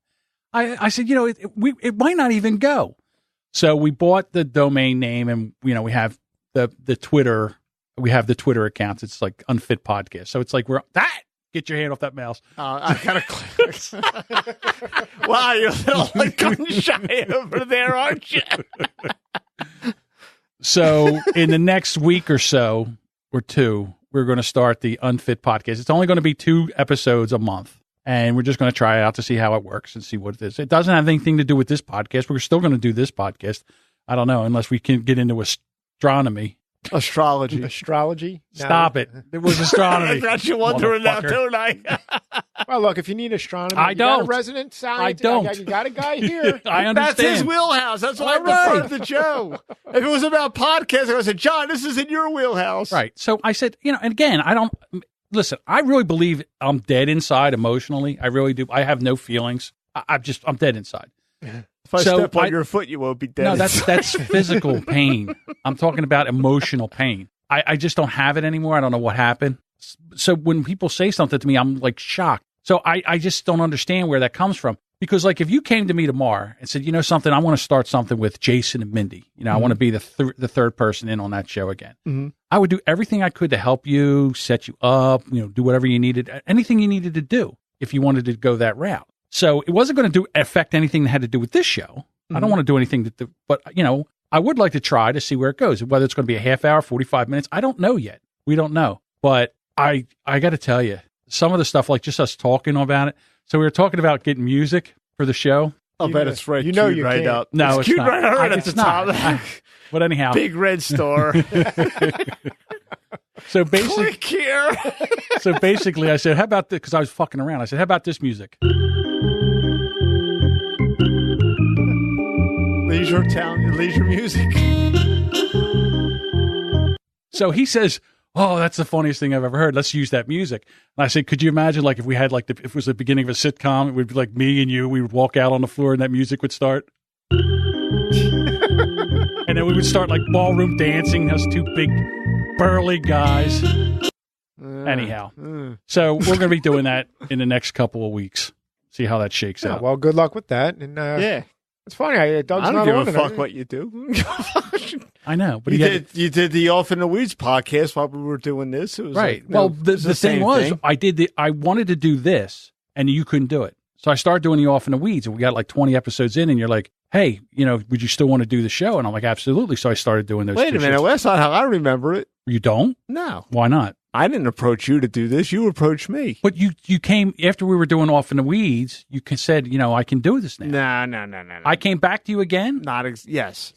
I said, it might not even go. So we bought the domain name, and we have the Twitter. We have the Twitter accounts. It's like Unfit Podcast. So it's like get your hand off that mouse. I gotta click. Wow, you're a little like gun shy over there, aren't you? So in the next week or so or 2, we're going to start the Unfit Podcast. It's only going to be 2 episodes a month. And we're just going to try it out to see how it works and see what it is. It doesn't have anything to do with this podcast. We're still going to do this podcast. I don't know, unless we can get into astronomy. Astrology. Astrology? No. Stop it. It was astronomy. I got you wondering now, Motherfucker. don't I? Well, look, if you need astronomy, I you got a don't. resident scientist. I don't. You got a guy here. I understand. That's his wheelhouse. That's why I All right. preferred the Joe. If it was about podcasting, I said, John, this is in your wheelhouse. Right. So I said, and again, I don't listen. I really believe I'm dead inside emotionally. I really do. I have no feelings. I'm dead inside. If I So step on I- your foot, you won't be dead. No, that's physical pain. I'm talking about emotional pain. I just don't have it anymore. I don't know what happened. So when people say something to me, I'm like shocked. So I just don't understand where that comes from. Because like if you came to me tomorrow and said, something, I want to start something with Jason and Mindy. I want to be the third person in on that show again. Mhm. I would do everything I could to help you, set you up, do whatever you needed, anything you needed to do if you wanted to go that route. So it wasn't going to affect anything that had to do with this show. I don't want to do anything but I would like to try to see where it goes, whether it's going to be a half hour, 45 minutes. I don't know yet. We don't know. But I got to tell you, some of the stuff, like just us talking about it. So we were talking about getting music for the show. I'll bet it's right. You know queued you right can't. up. No, it's queued not. right at It's the top. not. But anyhow, Big red store. so basically, Click here. so basically, I said, "How about this?" Because I was fucking around. I said, "How about this music?" Leisure town, leisure music. So he says, "Oh, that's the funniest thing I've ever heard. Let's use that music." And I said, "Could you imagine, like, if we had, like, if it was the beginning of a sitcom, it would be like me and you. We would walk out on the floor, and that music would start, and then we would start like ballroom dancing. Us two big, burly guys." Anyhow, so we're going to be doing that in the next couple of weeks. See how that shakes Yeah, out. well, good luck with that. And Yeah. it's funny. Doug's I don't not give on a it. fuck what you do. I know, but You did the Off in the Weeds podcast while we were doing this. It was right. like, Well, no, the it's thing same was, thing. I wanted to do this, and you couldn't do it. So I started doing the Off in the Weeds, and we got like 20 episodes in, and you're like, "Hey, would you still want to do the show?" And I'm like, "Absolutely." So I started doing those. Wait a minute, shows. that's not how I remember it. You don't? No, Why not? I didn't approach you to do this. You approached me. But you came after we were doing Off in the Weeds. You said, I can do this now. No. I came back to you again. Yes.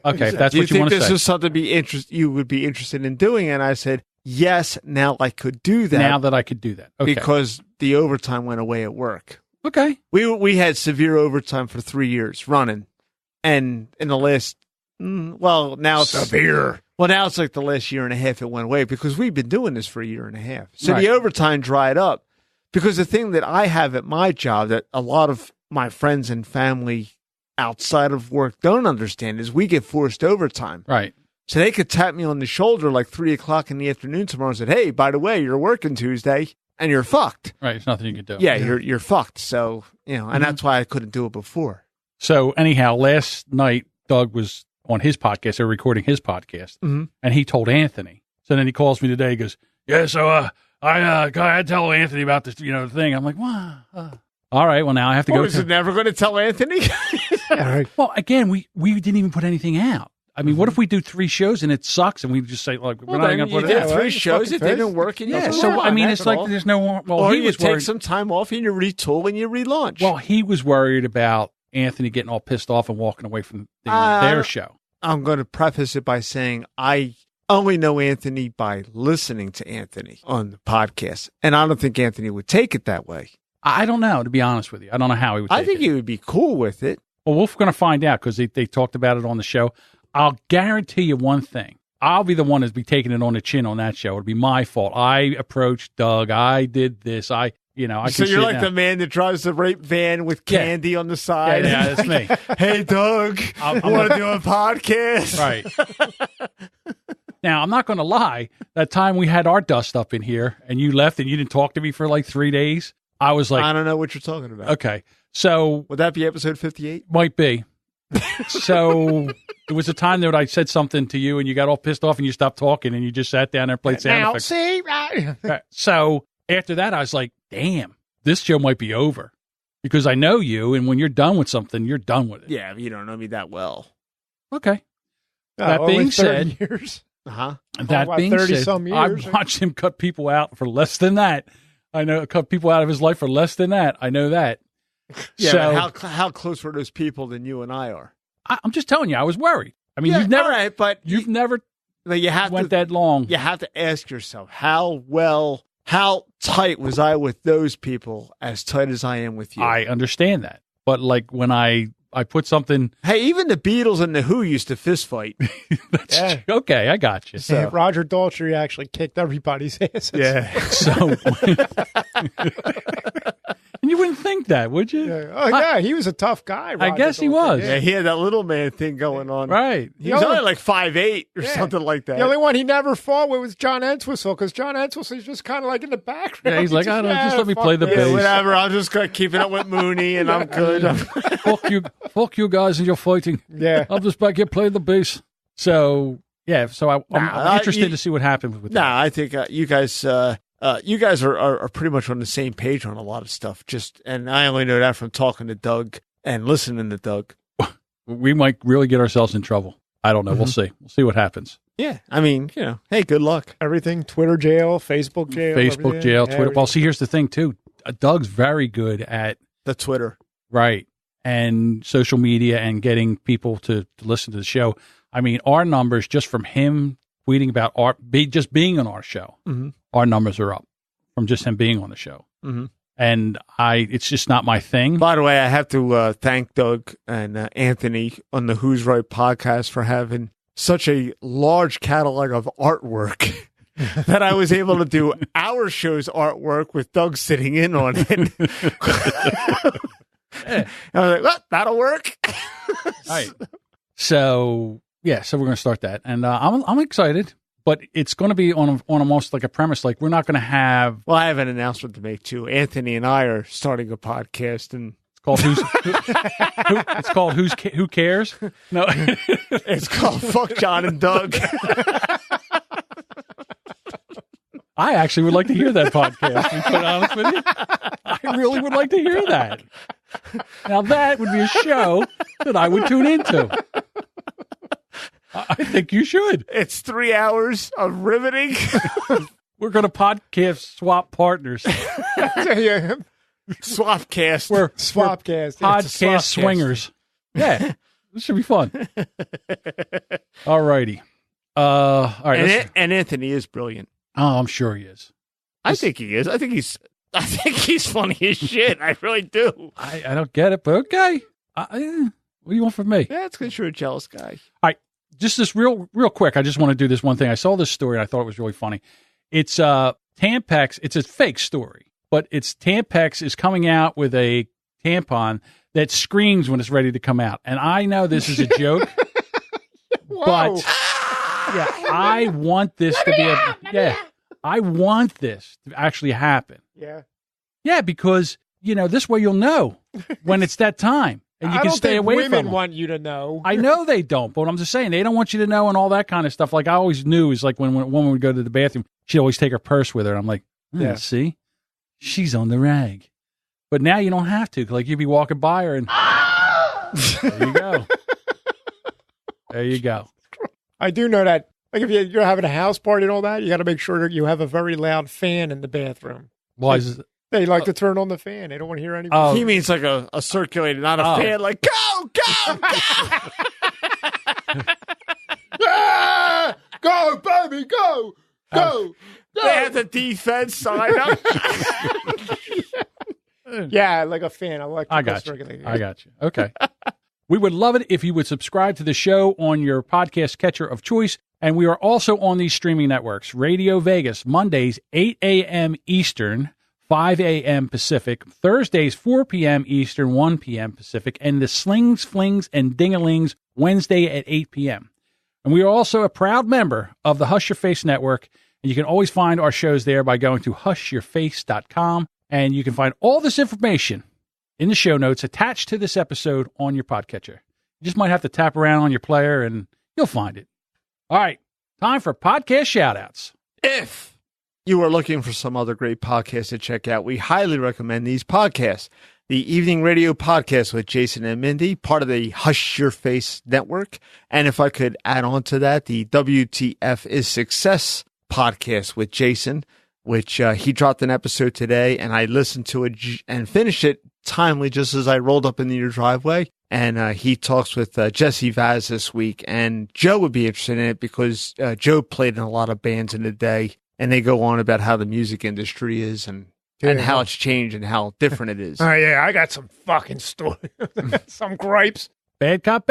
Okay, if that's Do you what you think want to this say. is something you would be interested in doing? And I said, yes, now I could do that. Now that I could do that. Okay. Because the overtime went away at work. Okay. We had severe overtime for 3 years running. And in the last, now it's severe. Well, now it's like the last year and a half it went away because we've been doing this for a year and a half. So Right. the overtime dried up because the thing that I have at my job that a lot of my friends and family outside of work don't understand is we get forced overtime. Right. So they could tap me on the shoulder like 3:00 in the afternoon tomorrow and said, "Hey, by the way, you're working Tuesday and you're fucked." Right. There's nothing you can do. Yeah, you're fucked. So, and that's why I couldn't do it before. So anyhow, last night, Doug was on his podcast. They were recording his podcast, and he told Anthony. So then he calls me today. He goes, "Yeah, so I tell Anthony about this, the thing." I'm like, "Wow." All right. Well, now I have to go. Is it never going to tell Anthony? Well, again, we didn't even put anything out. I mean, what if we do 3 shows and it sucks, and we just say, "Like, we're not going to put it did out." 3 shows. It didn't work. And Yeah. So I mean, it's like there's no. Well, or he you was take worried. some time off and you retool and you relaunch. Well, he was worried about Anthony getting all pissed off and walking away from their show. I'm going to preface it by saying I only know Anthony by listening to Anthony on the podcast, and I don't think Anthony would take it that way. I don't know, to be honest with you. I don't know how he would take I think it. he would be cool with it. Well, we're going to find out because they talked about it on the show. I'll guarantee you one thing. I'll be the one that's be taking it on the chin on that show. It'll be my fault. I approached Doug. I did this. I So you're like the man that drives the rape van with candy on the side. Yeah, that's me. Hey, Doug, I want to do a podcast. Right. Now, I'm not going to lie. That time we had our dust up in here and you left and you didn't talk to me for like 3 days, I was like, I don't know what you're talking about. okay. So Would that be episode 58? might be. So it was a time that I said something to you and you got all pissed off and you stopped talking and you just sat down there and played sound effects. see, right? Right. So after that, I was like, damn, this show might be over because I know you. And when you're done with something, you're done with it. Yeah, you don't know me that well. Okay. That being said, years. Uh-huh. that about being 30 said, some years. I've watched him cut people out for less than that. I know cut people out of his life for less than that. I know that. Yeah, So but how close were those people than you and I are? I'm just telling you, I was worried. I mean, Yeah, you've never, all right, but you've never you have went to that long. you have to ask yourself how tight was I with those people as tight as I am with you? I understand that, but like when I put something, Hey, even the Beatles and the Who used to fist fight. Yeah. okay, I got you. Yeah, Roger Daltrey actually kicked everybody's ass. So, and you wouldn't think that, would you? Yeah. Oh, yeah, he was a tough guy. I Roger guess he Daltrey. was. Yeah, he had that little man thing going on. Right. He was The only only- like 5'8" or Yeah. something like that. The only one he never fought with was John Entwistle because John Entwistle's just kind of like in the background. Yeah, he's like, I don't know, just let me fuck play the this. bass. Yeah, whatever. I'm just gonna keep it up with Mooney, and I'm good. fuck you guys and your fighting. Yeah. I'm just back here playing the bass. So yeah, so I'm interested to see what happens with that. I think you guys are pretty much on the same page on a lot of stuff. And I only know that from talking to Doug and listening to Doug. We might really get ourselves in trouble. I don't know. We'll see. We'll see what happens. Yeah. I mean, hey, good luck. Everything, Twitter jail, Facebook jail. Facebook jail, Twitter. everything. Well, see, here's the thing, too. Doug's very good at, The Twitter. right, and social media and getting people to listen to the show. I mean, our numbers, just from him tweeting about just being on our show, our numbers are up from just him being on the show. Mm-hmm. And it's just not my thing. By the way, I have to thank Doug and Anthony on the Who's Right podcast for having such a large catalog of artwork that I was able to do our show's artwork with Doug sitting in on it. I was like, well, that'll work. Right. So, yeah, so we're going to start that. And I'm excited, but it's going to be on almost like a premise. Like, we're not going to have... Well, I have an announcement to make, too. Anthony and I are starting a podcast, and It's called It's called Who Cares? No. it's called Fuck John and Doug. I actually would like to hear that podcast, to be quite honest with you. I really would like to hear that. Now, that would be a show that I would tune into. I think you should. It's 3 hours of riveting. We're going to podcast swap partners. Yeah. Swapcast. We're Swapcast. podcast It's a swapcast. swingers. Yeah, this should be fun. All righty. All right. And Anthony is brilliant. Oh, I'm sure he is. I think he is. I think he's funny as shit. I really do. I don't get it, but okay. What do you want from me? Yeah, it's because you're a jealous guy. All right, just this real quick. I just want to do this one thing. I saw this story and I thought it was really funny. It's Tampax. It's a fake story, but it's Tampax is coming out with a tampon that screams when it's ready to come out. And I know this is a joke, but yeah, I want this to be I want this to actually happen. Yeah. Yeah, because this way you'll know when it's that time. And you I can don't stay think away women from them. want you to know. I know they don't, but I'm just saying they don't want you to know and all that kind of stuff. Like I always knew is like when a woman would go to the bathroom, she'd always take her purse with her. I'm like, Yeah. see, she's on the rag. But now you don't have to. Like you'd be walking by her and there you go. There you go. I do know that. Like if you're having a house party and all that, you got to make sure that you have a very loud fan in the bathroom. Why is it? They like to turn on the fan. They don't want to hear anything. Oh. He means like a circulator, not a fan. Like go, go, go. Ah! Go, baby, go, go, go. They have the defense sign up. Yeah, like a fan. I got you. Okay. We would love it if you would subscribe to the show on your podcast catcher of choice. And we are also on these streaming networks. Radio Vegas, Mondays, 8 a.m. Eastern, 5 a.m. Pacific. Thursdays, 4 p.m. Eastern, 1 p.m. Pacific. And the Slings, Flings, and Dingalings, Wednesday at 8 p.m. And we are also a proud member of the Hush Your Face Network. And you can always find our shows there by going to hushyourface.com. And you can find all this information in the show notes attached to this episode on your podcatcher. You just might have to tap around on your player and you'll find it. All right, time for podcast shoutouts. If you are looking for some other great podcasts to check out, we highly recommend these podcasts. The Evening Radio Podcast with Jason and Mindy, part of the Hush Your Face Network. And if I could add on to that, the WTF is Success podcast with Jason, which he dropped an episode today, and I listened to it and finished it timely just as I rolled up into your driveway. And he talks with Jesse Vaz this week, and Joe would be interested in it because Joe played in a lot of bands in the day, and they go on about how the music industry is and how it's changed and how different it is. Oh, yeah, I got some fucking story. Some gripes. Bad Cop,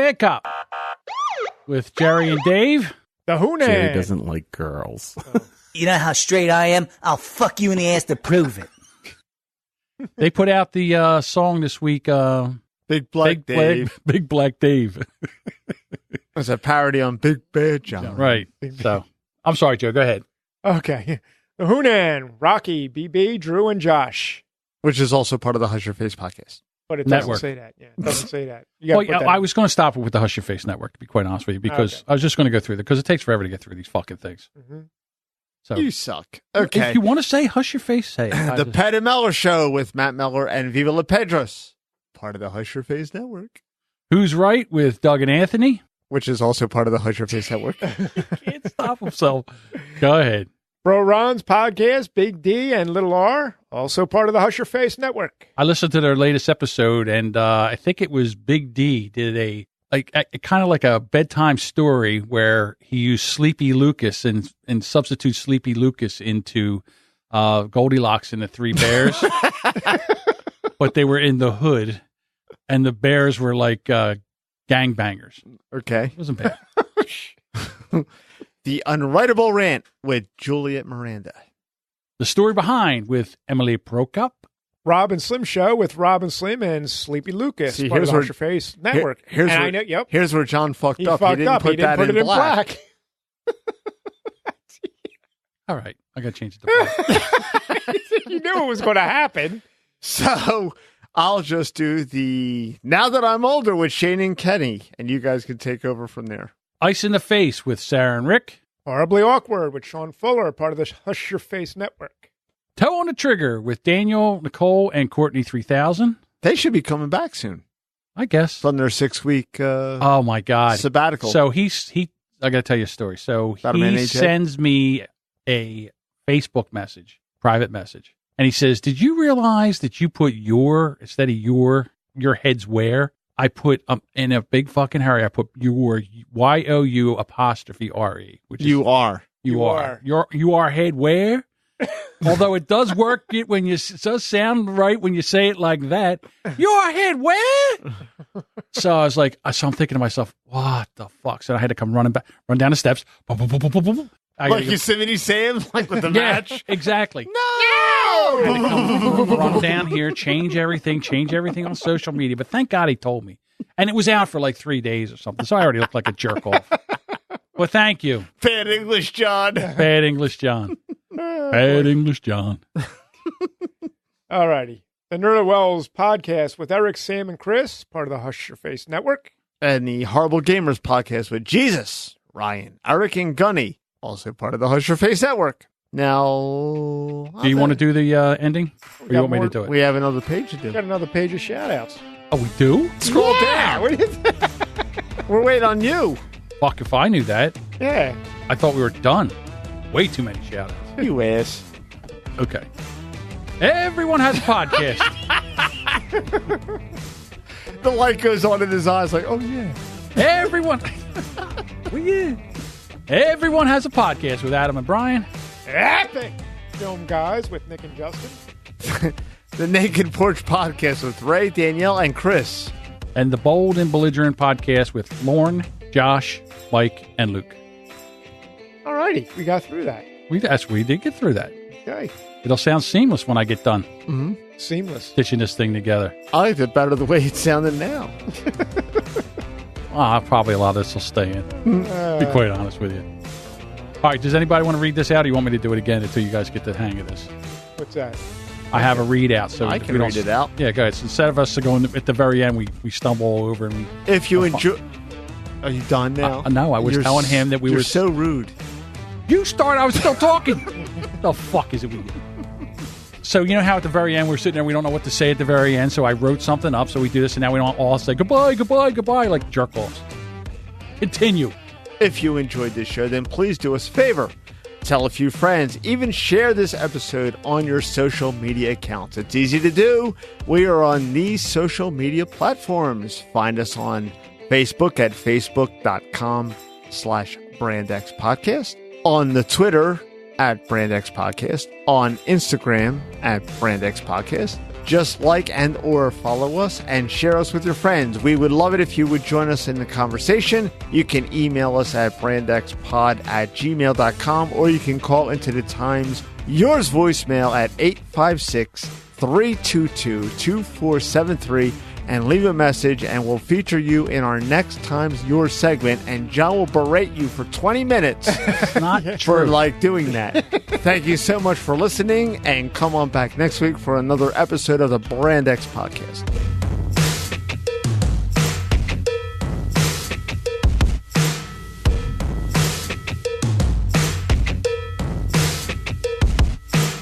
with Jerry and Dave. The Hoonan. Jerry doesn't like girls. You know how straight I am? I'll fuck you in the ass to prove it. They put out the song this week, Big Black Dave. Big Black Dave. It's a parody on Big Bad John. Right. So, I'm sorry, Joe. Go ahead. Okay. The Hoonan, Rocky, BB, Drew, and Josh. Which is also part of the Hush Your Face podcast. But it doesn't Network. say that. Yeah, it doesn't say that. You gotta put that I in. was going to stop it with the Hush Your Face Network, to be quite honest with you, because Okay. I was just going to go through it, because it takes forever to get through these fucking things. Mhm. So, You suck. Okay. if you want to say Hush Your Face, say it. The Pat and Mellor Show with Matt Mellor and Viva La Pedros. Part of the Hush Your Face Network. Who's Right with Doug and Anthony. which is also part of the Hush Your Face Network. Can't stop himself. Go ahead. Bro Ron's podcast, Big D and Little R, also part of the Hush Your Face Network. I listened to their latest episode, and I think it was Big D did a kind of like a bedtime story where he used Sleepy Lucas and substitute Sleepy Lucas into Goldilocks and the Three Bears, but they were in the hood, and the bears were like gangbangers. Okay. It wasn't bad. The Unwritable Rant with Juliet Miranda. The Story Behind with Emily Prokop. Rob and Slim Show with Rob and Slim and Sleepy Lucas, See, part of here's the where- Hush Your Face Network. Here's and where, I know, yep. Here's where John fucked He up. fucked He didn't up. put He didn't that put in it in black. black. All right. I got to change it to black. You knew it was going to happen. So I'll just do the Now That I'm Older with Shane and Kenny, and you guys can take over from there. Ice in the Face with Sarah and Rick. Horribly Awkward with Sean Fuller, part of the Hush Your Face Network. Toe on the Trigger with Daniel, Nicole, and Courtney 3000. They should be coming back soon I guess. from their 6-week Oh my God. sabbatical. So he I got to tell you a story. So About a man, he AJ? sends me a Facebook message, private message. And he says, "Did you realize that you put your, instead of your head's where, I put in a big fucking hurry, I put your YOU apostrophe RE, which is you are. you are. You are head where?" Although it does work when it does sound right when you say it like that. Your head where? So I was like, so I'm thinking to myself, what the fuck? So I had to come run down the steps. Boom, boom, boom, boom, boom, boom. Like Yosemite Sam, like with the match. Exactly. No! I had to come run down here, change everything on social media. But thank God he told me. And it was out for like 3 days or something. So I already looked like a jerk off. Well, thank you. Bad English, John. Bad English John. Bad English John. All righty. The Nerd of Wells podcast with Eric, Sam, and Chris, part of the Hush Your Face Network. And the Horrible Gamers podcast with Jesus, Ryan, Eric, and Gunny, also part of the Hush Your Face Network. Now, Do you want to do the ending? Or you want me to do it? We have another page to do. We got another page of shout-outs. Oh, we do? Scroll down. What do you think? We're waiting on you. Fuck if I knew that. Yeah. I thought we were done. Way too many shout outs. You ass. Okay. Everyone has a podcast. The light goes on in his eyes like, oh, yeah. Everyone. Well, yeah. Everyone has a podcast with Adam and Brian. Epic Film Guys with Nick and Justin. The Naked Porch podcast with Ray, Danielle, and Chris. And the Bold and Belligerent podcast with Lorne, Josh, Mike, and Luke. All righty. We got through that. We did get through that. Okay. It'll sound seamless when I get done Seamless. stitching this thing together. I like it better the way it's sounding now. Probably a lot of this will stay in. Be quite honest with you. All right, does anybody want to read this out, or you want me to do it again until you guys get the hang of this? What's that? I have a readout, so I can read it out. Yeah, go ahead. So instead of us going at the very end, we stumble all over and we. If you enjoy... Are you done now? No, I was telling him that we you're were. so rude. You start. I was still talking. The fuck is it with you? So you know how at the very end we're sitting there, we don't know what to say at the very end. So I wrote something up. So we do this, and now we don't all say goodbye, goodbye, goodbye like jerk offs. Continue. If you enjoyed this show, then please do us a favor. Tell a few friends. Even share this episode on your social media accounts. It's easy to do. We are on these social media platforms. Find us on Facebook at facebook.com/BrandXPodcast. On the Twitter at BrandXPodcast. On Instagram at BrandXPodcast. Just like and or follow us and share us with your friends. We would love it if you would join us in the conversation. You can email us at brandxpod@gmail.com, or you can call into the Times Yours voicemail at 856-322-2473 and leave a message, and we'll feature you in our next Times Yours segment, and John will berate you for 20 minutes Not for true. doing that. Thank you so much for listening, and come on back next week for another episode of the Brand X Podcast.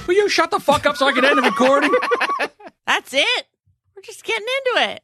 Will you shut the fuck up so I can end the recording? That's it. We're just getting into it.